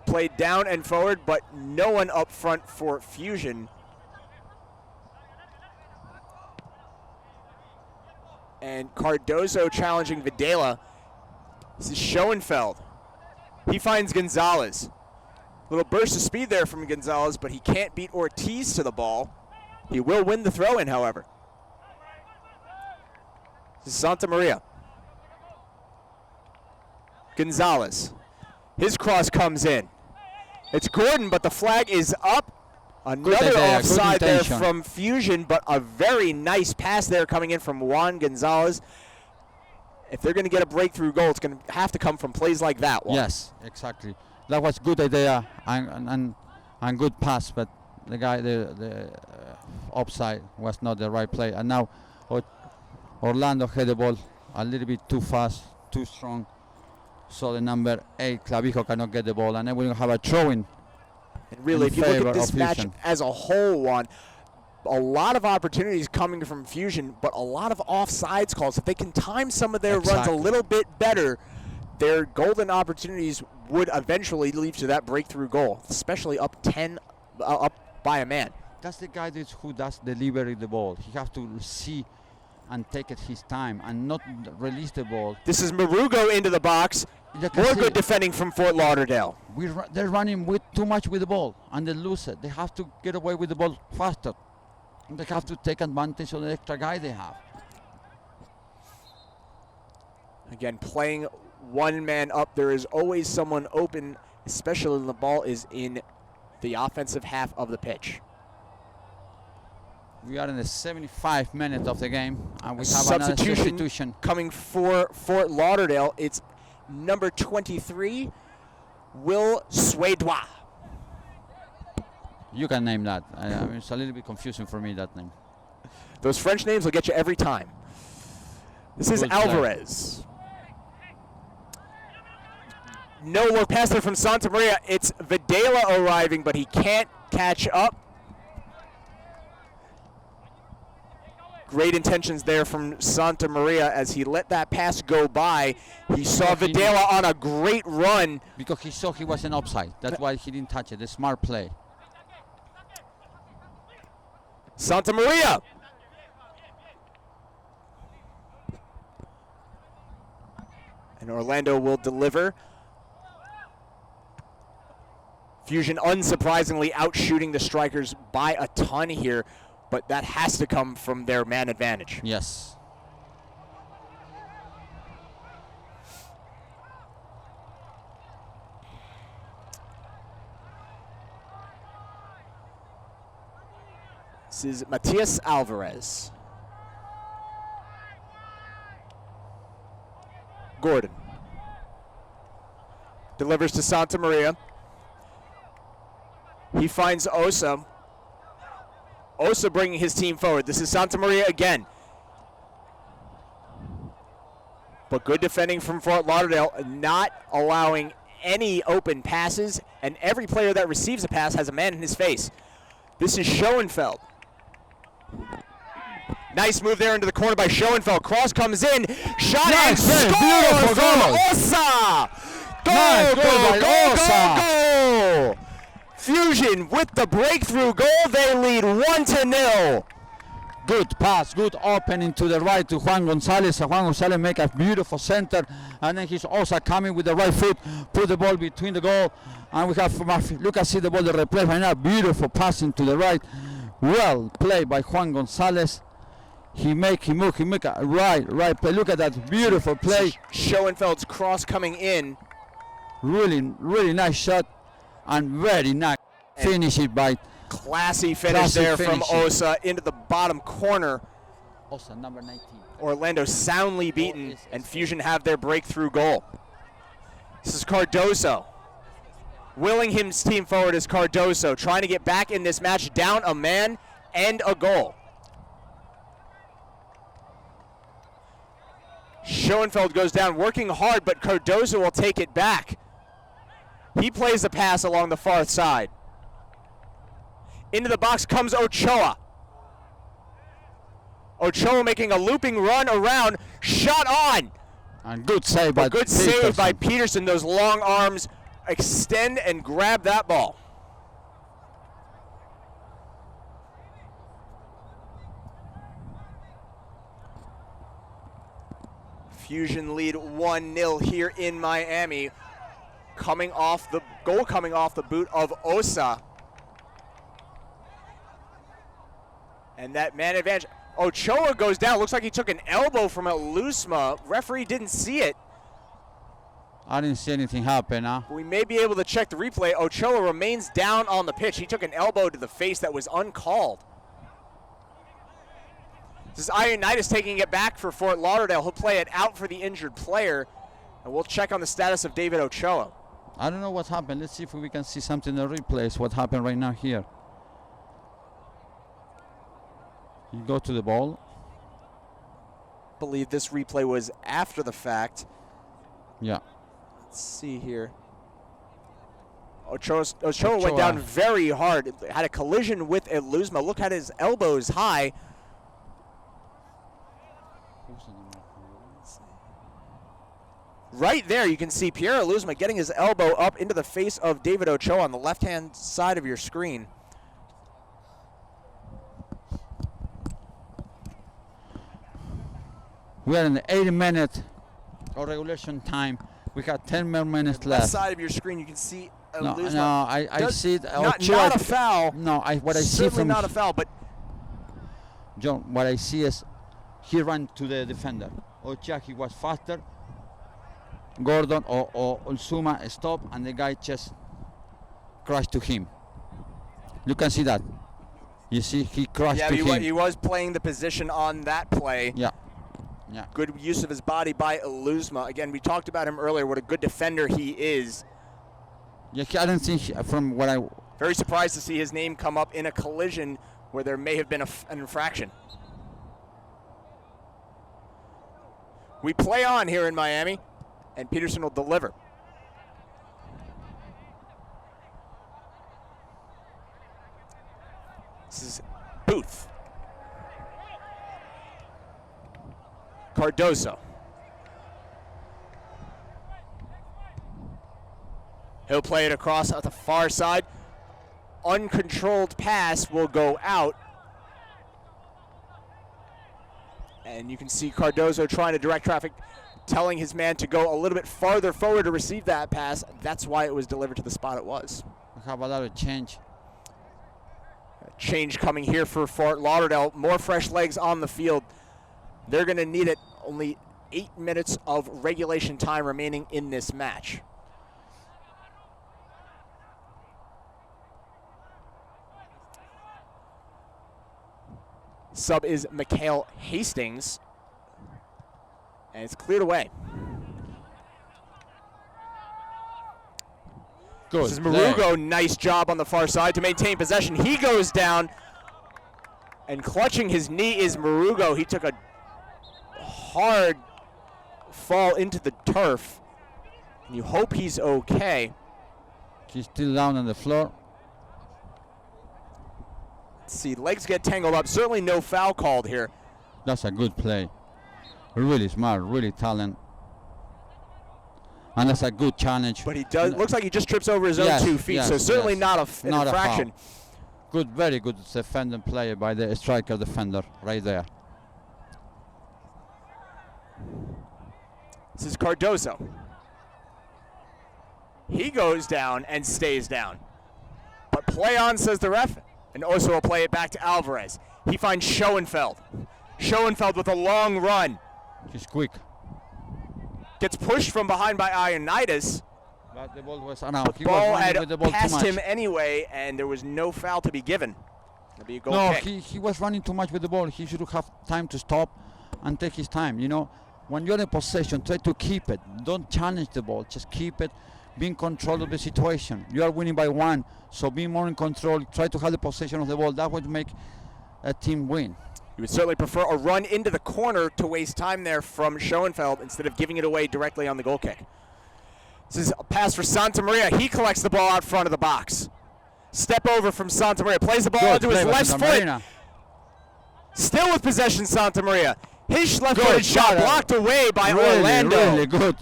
Played down and forward, but no one up front for Fusion. And Cardoso challenging Videla. This is Schoenfeld. He finds Gonzalez. Little burst of speed there from Gonzalez, but he can't beat Ortiz to the ball. He will win the throw-in, however. This is Santa Maria. Gonzalez. His cross comes in. It's Gordon, but the flag is up. Another offside there from Fusion, but a very nice pass there coming in from Juan Gonzalez. If they're going to get a breakthrough goal, it's going to have to come from plays like that one. Yes, exactly. That was good idea and good pass, but the guy, the offside was not the right play. And now Orlando had the ball a little bit too fast, too strong. So the number 8, Clavijo, cannot get the ball, and then we're going to have a throw-in. And really, if you look at this match as a whole, Juan, a lot of opportunities coming from Fusion, but a lot of offsides calls. If they can time some of their runs a little bit better, their golden opportunities would eventually lead to that breakthrough goal, especially up 10, up by a man. That's the guy who does deliver the ball. He has to see and take it his time and not release the ball. This is Marugo into the box. More good defending from Fort Lauderdale. They're running too much with the ball, and they lose it. They have to get away with the ball faster. They have to take advantage of the extra guy they have. Again, playing one man up, there is always someone open, especially when the ball is in the offensive half of the pitch. We are in the 75th minute of the game, and we have another substitution coming for Fort Lauderdale. It's number 23, Will Suedois. You can name that. It's a little bit confusing for me, that name. Those French names will get you every time. This is Alvarez. No look pass there from Santa Maria. It's Videla arriving, but he can't catch up. Great intentions there from Santa Maria as he let that pass go by. He saw Videla on a great run. Because he saw he was an offside. That's why he didn't touch it. A smart play. Santa Maria. And Orlando will deliver. Fusion unsurprisingly outshooting the Strikers by a ton here, but that has to come from their man advantage. Yes. This is Matias Alvarez. Gordon. Delivers to Santa Maria. He finds Osa. Osa bringing his team forward. This is Santa Maria again. But good defending from Fort Lauderdale, not allowing any open passes, and every player that receives a pass has a man in his face. This is Schoenfeld. Nice move there into the corner by Schoenfeld. Cross comes in. Shot and score from Osa. Goal, goal, goal, goal, goal. Fusion with the breakthrough goal. They lead 1-0. Good pass, good opening to the right to Juan Gonzalez. Juan Gonzalez make a beautiful center, and then he's also coming with the right foot, put the ball between the goal, and we have, look at see the ball, the replay right now, beautiful passing to the right. Well played by Juan Gonzalez. He make a right play. Look at that beautiful play. Schoenfeld's cross coming in. Really nice shot, and very nice finish it by. Classy finish there from Osa into the bottom corner. Osa, number 19. Orlando soundly beaten, and Fusion have their breakthrough goal. This is Cardoso. Willing his team forward is Cardoso, trying to get back in this match, down a man and a goal. Schoenfeld goes down, working hard, but Cardoso will take it back. He plays the pass along the far side. Into the box comes Ochoa. Ochoa making a looping run around, shot on. And good save by Good save by Peterson. Those long arms extend and grab that ball. Fusion lead 1-0 here in Miami. Coming off the boot of Osa. And that man advantage. Ochoa goes down. Looks like he took an elbow from Elusma. Referee didn't see it. I didn't see anything happen. We may be able to check the replay. Ochoa remains down on the pitch. He took an elbow to the face that was uncalled. This is Ionitis taking it back for Fort Lauderdale. He'll play it out for the injured player. And we'll check on the status of David Ochoa. I don't know what happened. Let's see if we can see something in the replays. What happened right now here. You go to the ball. I believe this replay was after the fact. Yeah. Let's see here. Ochoa went down very hard. Had a collision with Elusma. Look at his elbows high. Right there, you can see Pierre Elusma getting his elbow up into the face of David Ochoa on the left-hand side of your screen. We are in the 80-minute of regulation time. We got 10 more minutes left. Left side of your screen, you can see Elusma. No, I see it. Not a foul. No, what I see Certainly from not a foul, but John, what I see is he ran to the defender. Ochoa, he was faster. Gordon or Ulsuma stopped, and the guy just crashed to him. You can see that. You see, he crashed to him. Yeah, he was playing the position on that play. Yeah. Good use of his body by Elusma. Again, we talked about him earlier, what a good defender he is. Yeah, I don't think from what I... Very surprised to see his name come up in a collision where there may have been an infraction. We play on here in Miami, and Peterson will deliver. This is Booth. Cardoso. He'll play it across at the far side. Uncontrolled pass will go out. And you can see Cardoso trying to direct traffic, telling his man to go a little bit farther forward to receive that pass. That's why it was delivered to the spot it was. How about that change? Change coming here for Fort Lauderdale. More fresh legs on the field. They're going to need it. Only 8 minutes of regulation time remaining in this match. Sub is Mikhail Hastings. And it's cleared away. Good. This is Marugo. Nice job on the far side to maintain possession. He goes down. And clutching his knee is Marugo. He took a hard fall into the turf. And you hope he's okay. He's still down on the floor. Let's see, legs get tangled up. Certainly no foul called here. That's a good play. Really smart, really talent. And that's a good challenge. But he does. Looks like he just trips over his own 2 feet, so certainly not an infraction. A foul. Good, very good defending play by the striker defender right there. This is Cardoso. He goes down and stays down. But play on, says the ref, and also will play it back to Alvarez. He finds Schoenfeld. Schoenfeld with a long run. He's quick. Gets pushed from behind by Ioannidis. But the ball was around. The ball had passed him anyway, and there was no foul to be given. It'll be a goal kick. He was running too much with the ball. He should have time to stop and take his time. You know, when you're in possession, try to keep it. Don't challenge the ball. Just keep it. Be in control of the situation. You are winning by 1, so be more in control. Try to have the possession of the ball. That would make a team win. You would certainly prefer a run into the corner to waste time there from Schoenfeld instead of giving it away directly on the goal kick. This is a pass for Santa Maria. He collects the ball out front of the box. Step over from Santa Maria. Plays the ball onto his left foot. Still with possession, Santa Maria. His left-footed shot blocked away by Orlando. Really good.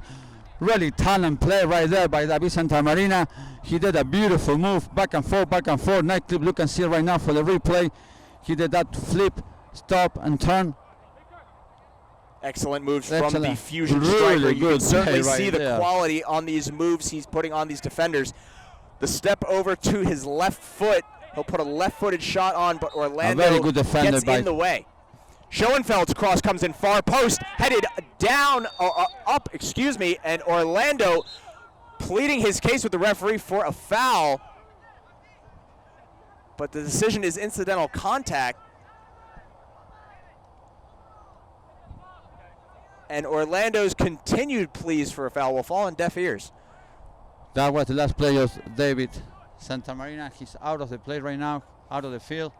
Really talent play right there by David Santamarina. He did a beautiful move, back and forth, back and forth. Nice clip, you can see it right now for the replay. He did that flip, stop, and turn. Excellent moves from the Fusion striker. You can certainly see the quality on these moves he's putting on these defenders. The step over to his left foot. He'll put a left-footed shot on, but Orlando gets in the way. Schoenfeld's cross comes in far post, headed down, up, and Orlando pleading his case with the referee for a foul. But the decision is incidental contact. And Orlando's continued pleas for a foul will fall on deaf ears. That was the last play of David Santamarina. He's out of the play right now, out of the field.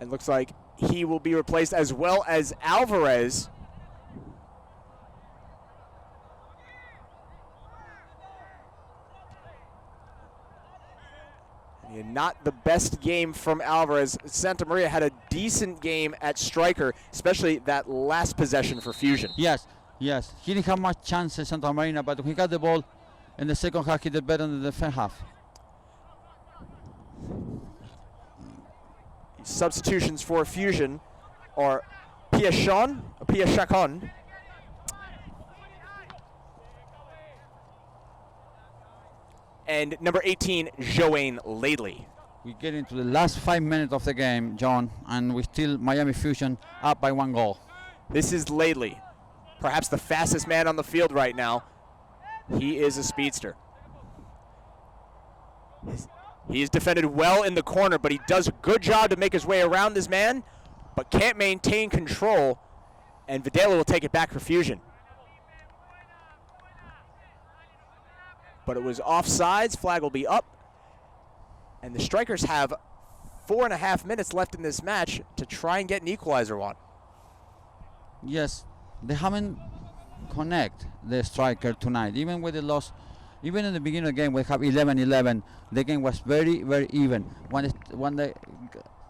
It looks like he will be replaced as well as Alvarez. And not the best game from Alvarez. Santa Maria had a decent game at striker, especially that last possession for Fusion. Yes. He didn't have much chances, Santa Marina, but when he got the ball in the second half, he did better than the first half. Substitutions for Fusion are Piachon, and number 18, Joanne Ladley. We get into the last 5 minutes of the game, John, and we still Miami Fusion up by 1 goal. This is Ladley, perhaps the fastest man on the field right now. He is a speedster. He is defended well in the corner, but he does a good job to make his way around this man, but can't maintain control, and Videla will take it back for Fusion. But it was offsides, flag will be up, and the Strikers have 4.5 minutes left in this match to try and get an equalizer on. Yes, they haven't connect the striker tonight, even with the loss Even in the beginning of the game, we have 11-11. The game was very, very even. When the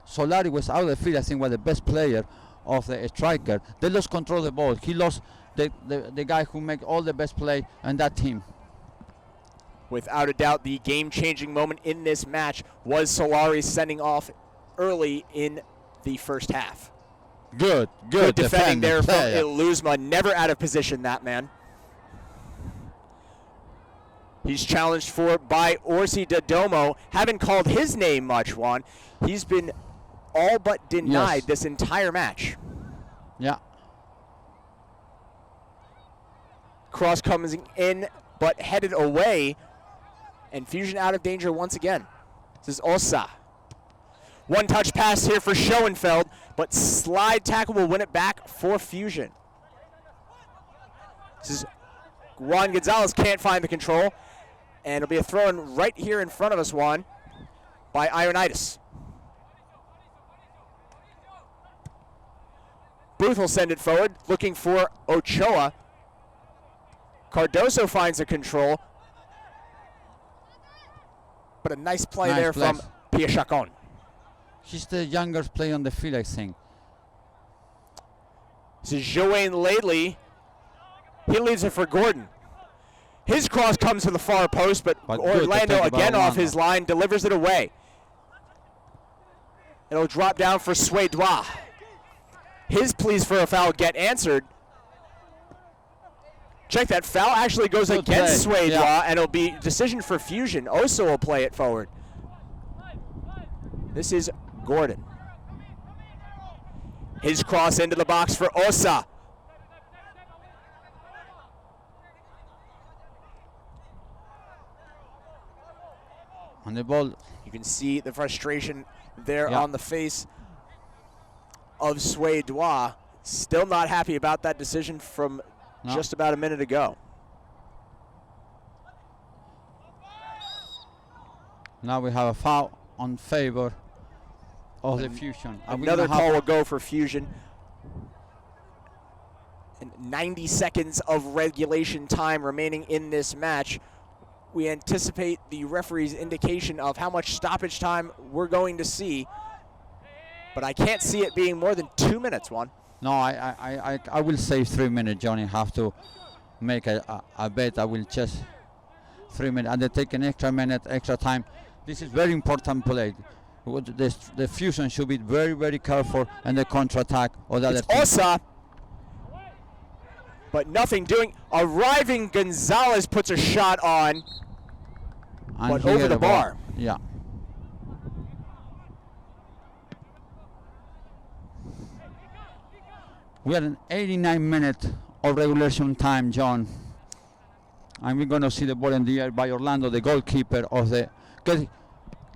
Solari was out of the field, I think was the best player of the striker. They lost control of the ball. He lost the guy who make all the best play on that team. Without a doubt, the game-changing moment in this match was Solari sending off early in the first half. Good defending there from player. Iluzma. Never out of position, that man. He's challenged for by Orsi Dodomo. Haven't called his name much, Juan. He's been all but denied this entire match. Yeah. Cross comes in, but headed away. And Fusion out of danger once again. This is Osa. One-touch pass here for Schoenfeld, but slide tackle will win it back for Fusion. This is Juan Gonzalez can't find the control. And it'll be a throw-in right here in front of us, Juan, by Ionitis. Booth will send it forward, looking for Ochoa. Cardoso finds the control. But a nice play there from Pia Chacon. He's the youngest player on the field, I think. This is Joanne Lately. He leaves it for Gordon. His cross comes to the far post, but Orlando again off his line, delivers it away. It'll drop down for Suedois. His pleas for a foul get answered. Check that, foul actually goes against Suedois, and it'll be decision for Fusion. Oso will play it forward. This is Gordon. His cross into the box for Osa. On the ball. You can see the frustration there on the face of Suedois. Still not happy about that decision from just about a minute ago. Now we have a foul on favor of the Fusion. Another call will go for Fusion. And 90 seconds of regulation time remaining in this match. We anticipate the referee's indication of how much stoppage time we're going to see. But I can't see it being more than 2 minutes, Juan. No, I will say 3 minutes, Johnny. Have to make a bet. I will just 3 minutes. And they take an extra minute, extra time. This is very important play. The Fusion should be very, very careful in the counter-attack of the other team. Osa, but nothing doing. Arriving Gonzalez puts a shot on, but over the bar. Yeah. We are in 89 minutes of regulation time, John. And we're going to see the ball in the air by Orlando, the goalkeeper of the...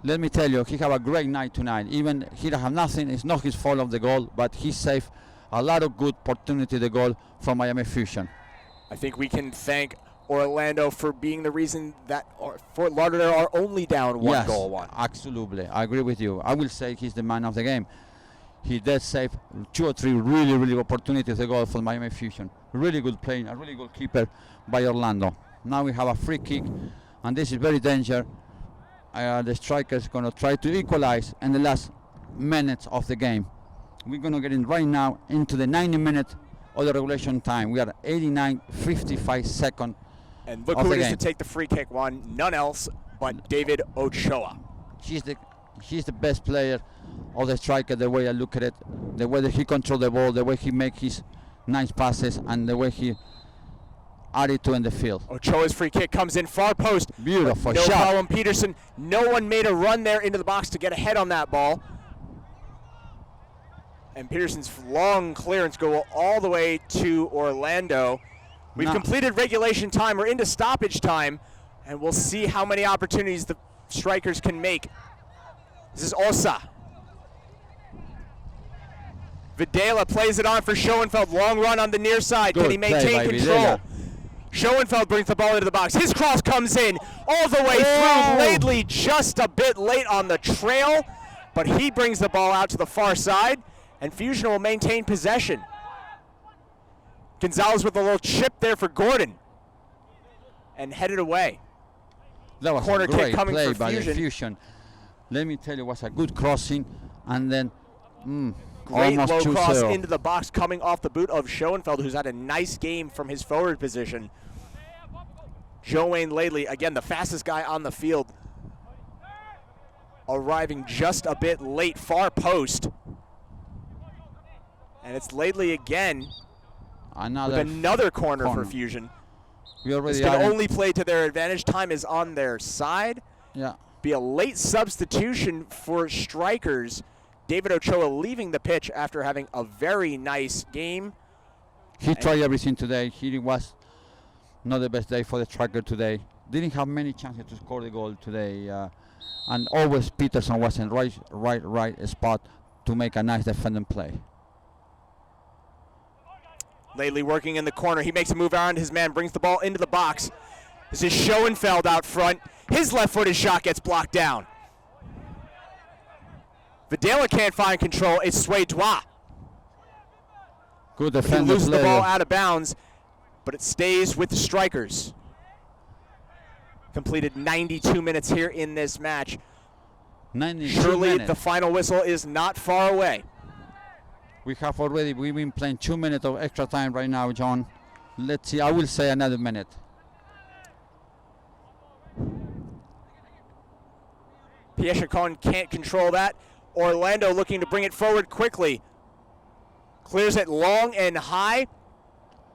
Let me tell you, he have a great night tonight. Even he don't have nothing. It's not his fault of the goal, but he saved a lot of good opportunity, the goal from Miami Fusion. I think we can thank Orlando for being the reason that Fort Lauderdale are only down one goal. Yes, absolutely. I agree with you. I will say he's the man of the game. He did save 2 or 3 really, really opportunities to goal for Miami Fusion. Really good play, a really good keeper by Orlando. Now we have a free kick, and this is very dangerous. The striker is going to try to equalize in the last minutes of the game. We're going to get in right now into the 90 minutes of the regulation time. We are 89.55 seconds. And look who it is to take the free kick, Juan. None else but David Ochoa. He's the best player of the striker, the way I look at it, the way that he controls the ball, the way he makes his nice passes, and the way he attitude in the field. Ochoa's free kick comes in far post. Beautiful no shot. problem, Peterson. No one made a run there into the box to get ahead on that ball. And Peterson's long clearance go all the way to Orlando. We've completed regulation time. We're into stoppage time, and we'll see how many opportunities the strikers can make. This is Osa. Videla plays it on for Schoenfeld. Long run on the near side. Can he maintain control? Schoenfeld brings the ball into the box. His cross comes in all the way through. Laidley just a bit late on the trail, but he brings the ball out to the far side, and Fusion will maintain possession. Gonzalez with a little chip there for Gordon, and headed away. That was corner a great kick coming play for by the Fusion. Fusion. Let me tell you, it was a good crossing, and then Great almost low cross 2-0. into the box coming off the boot of Schoenfeld, who's had a nice game from his forward position. Joanne Laidley, again, the fastest guy on the field, arriving just a bit late, far post. And it's Laidley again with another corner for Fusion. We already It's going to only play to their advantage. Time is on their side. Yeah. Be a late substitution for Strikers. David Ochoa leaving the pitch after having a very nice game. He tried everything today. He was not the best day for the Striker today. Didn't have many chances to score the goal today. And always Peterson was in right spot to make a nice defending play. Laidley working in the corner. He makes a move around his man, brings the ball into the box. This is Schoenfeld out front. His left-footed shot gets blocked down. Videla can't find control. It's Suedois. Good He defender. loses the ball out of bounds, but it stays with the Strikers. Completed 92 minutes here in this match. 92 Surely minutes. the final whistle is not far away. We've been playing 2 minutes of extra time right now, John. Let's see, I will say another minute. Pierre Chacon can't control that. Orlando looking to bring it forward quickly. Clears it long and high.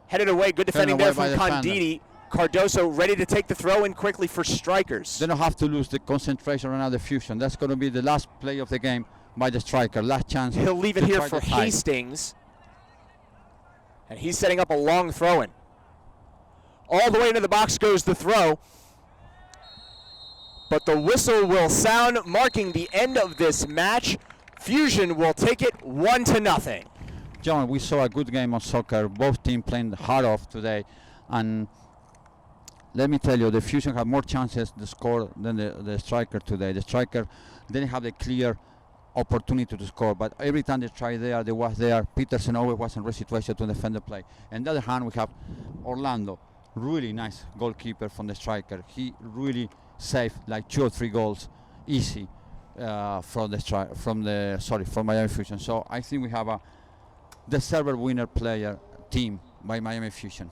Headed away. Good defending there from Conditi. Cardoso ready to take the throw in quickly for Strikers. They don't have to lose the concentration on the Fusion. That's going to be the last play of the game by the Striker. Last chance. He'll leave it here for Hastings. And he's setting up a long throw-in. All the way into the box goes the throw. But the whistle will sound, marking the end of this match. Fusion will take it 1-0. John, we saw a good game of soccer. Both teams playing hard off today. And let me tell you, the Fusion had more chances to score than the Striker today. The Striker didn't have the clear opportunity to score, but every time they tried there, they was there. Peterson always was in right situation to defend the play. On the other hand, we have Orlando, really nice goalkeeper from the Striker. He really saved like 2 or 3 goals easy from Miami Fusion. So I think we have the server winner player team by Miami Fusion.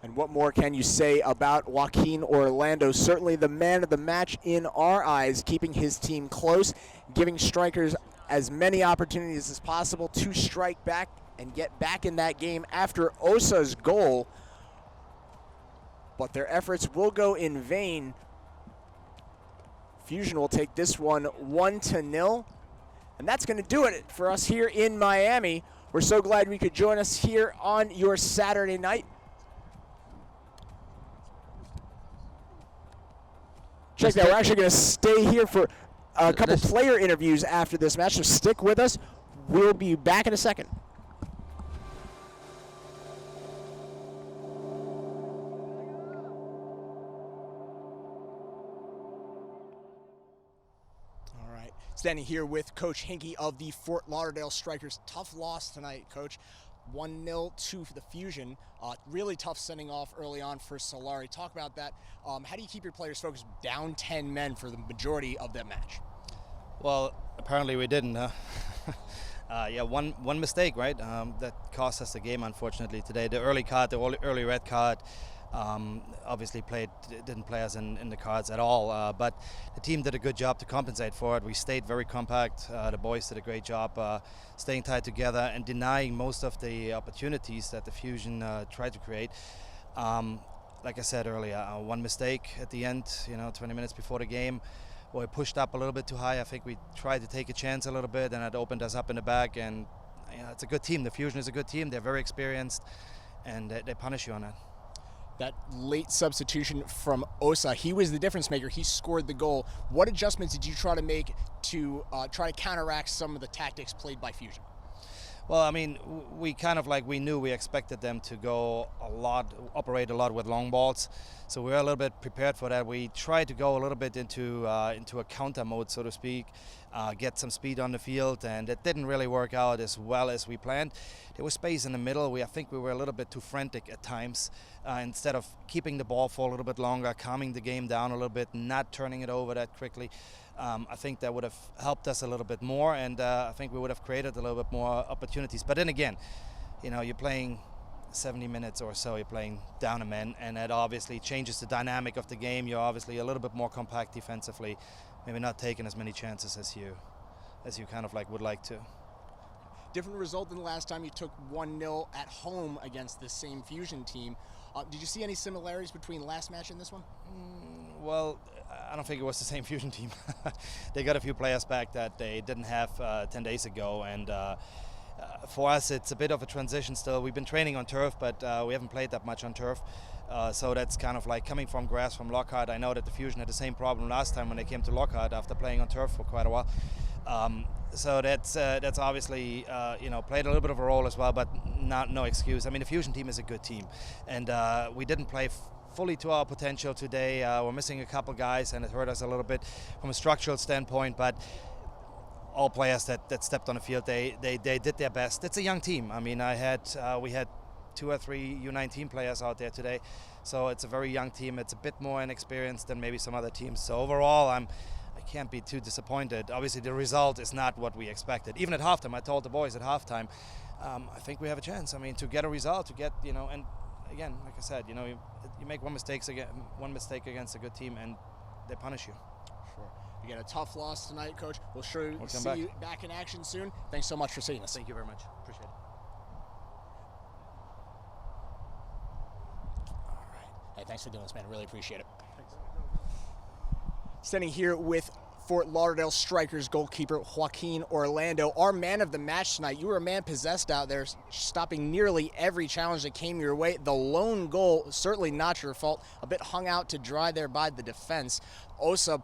And what more can you say about Joaquin Orlando? Certainly the man of the match in our eyes, keeping his team close, giving Strikers as many opportunities as possible to strike back and get back in that game after Osa's goal. But their efforts will go in vain. Fusion will take this one 1-0. And that's going to do it for us here in Miami. We're so glad we could join us here on your Saturday night. Check that, we're actually going to stay here for a couple player interviews after this match, so stick with us. We'll be back in a second. All right, standing here with Coach Hinkie of the Fort Lauderdale Strikers. Tough loss tonight, Coach. 1-0 to the Fusion. Really tough sending off early on for Solari. Talk about that. How do you keep your players focused down 10 men for the majority of that match? Well, apparently we didn't. Yeah, one mistake, right? That cost us the game, unfortunately, today. The early red card, obviously didn't play us in the cards at all. But the team did a good job to compensate for it. We stayed very compact. The boys did a great job staying tied together and denying most of the opportunities that the Fusion tried to create. Like I said earlier, one mistake at the end, 20 minutes before the game, where we pushed up a little bit too high. I think we tried to take a chance a little bit, and it opened us up in the back. And it's a good team. The Fusion is a good team. They're very experienced, and they punish you on that. That late substitution from Osa, he was the difference maker. He scored the goal. What adjustments did you try to make to try to counteract some of the tactics played by Fusion? Well, I mean, we kind of like, we knew, we expected them to go operate a lot with long balls. So we were a little bit prepared for that. We tried to go a little bit into a counter mode, so to speak, get some speed on the field, and it didn't really work out as well as we planned. There was space in the middle. I think we were a little bit too frantic at times. Instead of keeping the ball for a little bit longer, calming the game down a little bit, not turning it over that quickly. I think that would have helped us a little bit more, and I think we would have created a little bit more opportunities. But then again, you know, you're playing 70 minutes or so, you're playing down a man, and that obviously changes the dynamic of the game. You're obviously a little bit more compact defensively, maybe not taking as many chances as you kind of like would like to. Different result than the last time you took 1-0 at home against the same Fusion team. Did you see any similarities between last match and this one? Well, I don't think it was the same Fusion team. They got a few players back that they didn't have 10 days ago, and for us it's a bit of a transition still. We've been training on turf, but we haven't played that much on turf. So that's kind of like coming from grass from Lockhart. I know that the Fusion had the same problem last time when they came to Lockhart after playing on turf for quite a while. So that's obviously played a little bit of a role as well, but no excuse. I mean, the Fusion team is a good team, and we didn't play fully to our potential today. We're missing a couple guys, and it hurt us a little bit from a structural standpoint. But all players that stepped on the field, they did their best. It's a young team. I mean, we had 2 or 3 U19 players out there today, so it's a very young team. It's a bit more inexperienced than maybe some other teams. So overall, I can't be too disappointed. Obviously, the result is not what we expected. Even at halftime, I told the boys at halftime, I think we have a chance. I mean, to get a result, to get, and again, like I said, you make one mistake against a good team, and they punish you. Sure. You get a tough loss tonight, Coach. We'll sure see you back in action soon. Thanks so much for seeing us. Thank you very much. Appreciate it. All right. Hey, thanks for doing this, man. Really appreciate it. Thanks. Standing here with Fort Lauderdale Strikers goalkeeper Joaquin Orlando. Our man of the match tonight. You were a man possessed out there, stopping nearly every challenge that came your way. The lone goal, certainly not your fault, a bit hung out to dry there by the defense. Osa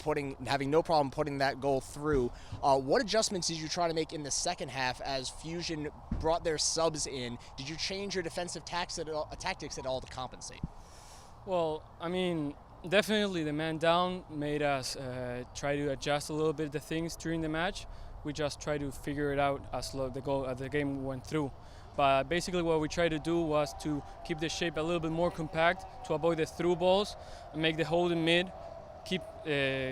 having no problem putting that goal through. What adjustments did you try to make in the second half as Fusion brought their subs in? Did you change your defensive tactics at all to compensate? Well, I mean, definitely the man down made us try to adjust a little bit the things during the match. We just tried to figure it out as the game went through. But basically what we tried to do was to keep the shape a little bit more compact to avoid the through balls and make the hold in mid, keep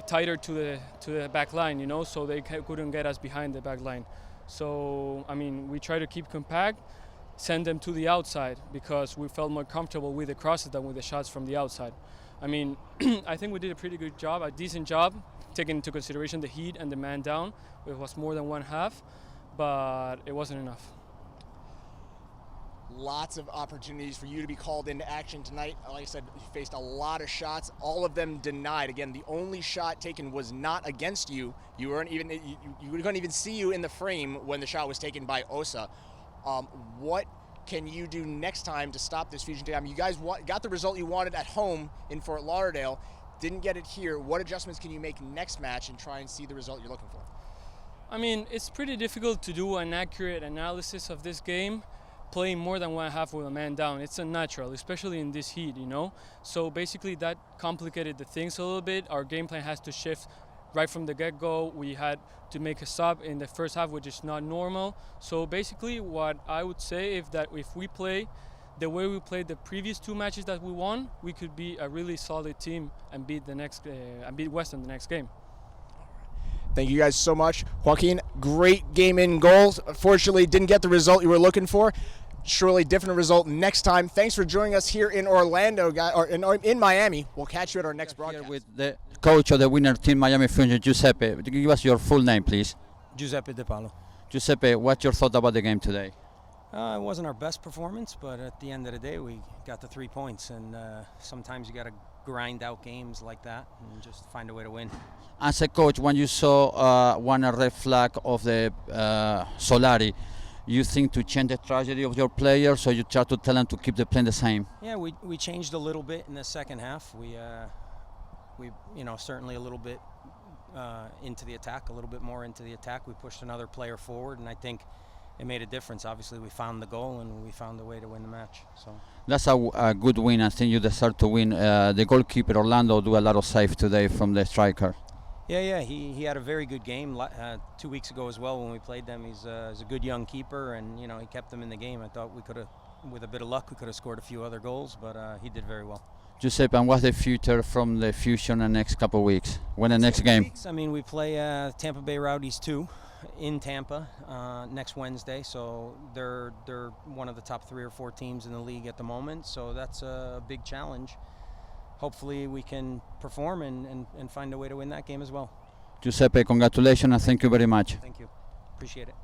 tighter to the back line, so they couldn't get us behind the back line. So, I mean, we try to keep compact, send them to the outside because we felt more comfortable with the crosses than with the shots from the outside. I mean, I think we did a pretty good job, a decent job, taking into consideration the heat and the man down. It was more than one half, but it wasn't enough. Lots of opportunities for you to be called into action tonight. Like I said, you faced a lot of shots, all of them denied. Again, the only shot taken was not against you. You couldn't even see you in the frame when the shot was taken by Osa. What can you do next time to stop this Fusion team? I mean, you guys got the result you wanted at home in Fort Lauderdale, didn't get it here. What adjustments can you make next match and try and see the result you're looking for? I mean, it's pretty difficult to do an accurate analysis of this game playing more than one half with a man down. It's unnatural, especially in this heat, So basically that complicated the things a little bit. Our game plan has to shift right from the get-go. We had to make a sub in the first half, which is not normal. So basically what I would say is that if we play the way we played the previous 2 matches that we won, we could be a really solid team and beat Western the next game. Thank you guys so much. Joaquin, great game in goals. Unfortunately, didn't get the result you were looking for. Surely different result next time. Thanks for joining us here in Orlando, or in Miami. We'll catch you at our next broadcast. Here with the coach of the winner team, Miami Fusion, Giuseppe. Give us your full name, please. Giuseppe De Paolo. Giuseppe, what's your thought about the game today? It wasn't our best performance, but at the end of the day, we got the 3 points. And sometimes you got to grind out games like that and just find a way to win. As a coach, when you saw one red flag of the Solari, you think to change the tragedy of your players, or you try to tell them to keep the plan the same? Yeah, we changed a little bit in the second half. We certainly a little bit into the attack, a little bit more into the attack. We pushed another player forward, and I think it made a difference. Obviously, we found the goal and we found a way to win the match. So That's a good win. I think you deserve to win. The goalkeeper Orlando do a lot of saves today from the striker. yeah, he had a very good game 2 weeks ago as well when we played them. He's a good young keeper, and he kept them in the game. I thought we could have, with a bit of luck, we could have scored a few other goals, but he did very well. Giuseppe, and what's the future from the Fusion in the next couple of weeks? When the next game? I mean, we play Tampa Bay Rowdies 2 in Tampa next Wednesday, so they're one of the top 3 or 4 teams in the league at the moment, so that's a big challenge. Hopefully we can perform and find a way to win that game as well. Giuseppe, congratulations and thank you very much. Thank you. Appreciate it.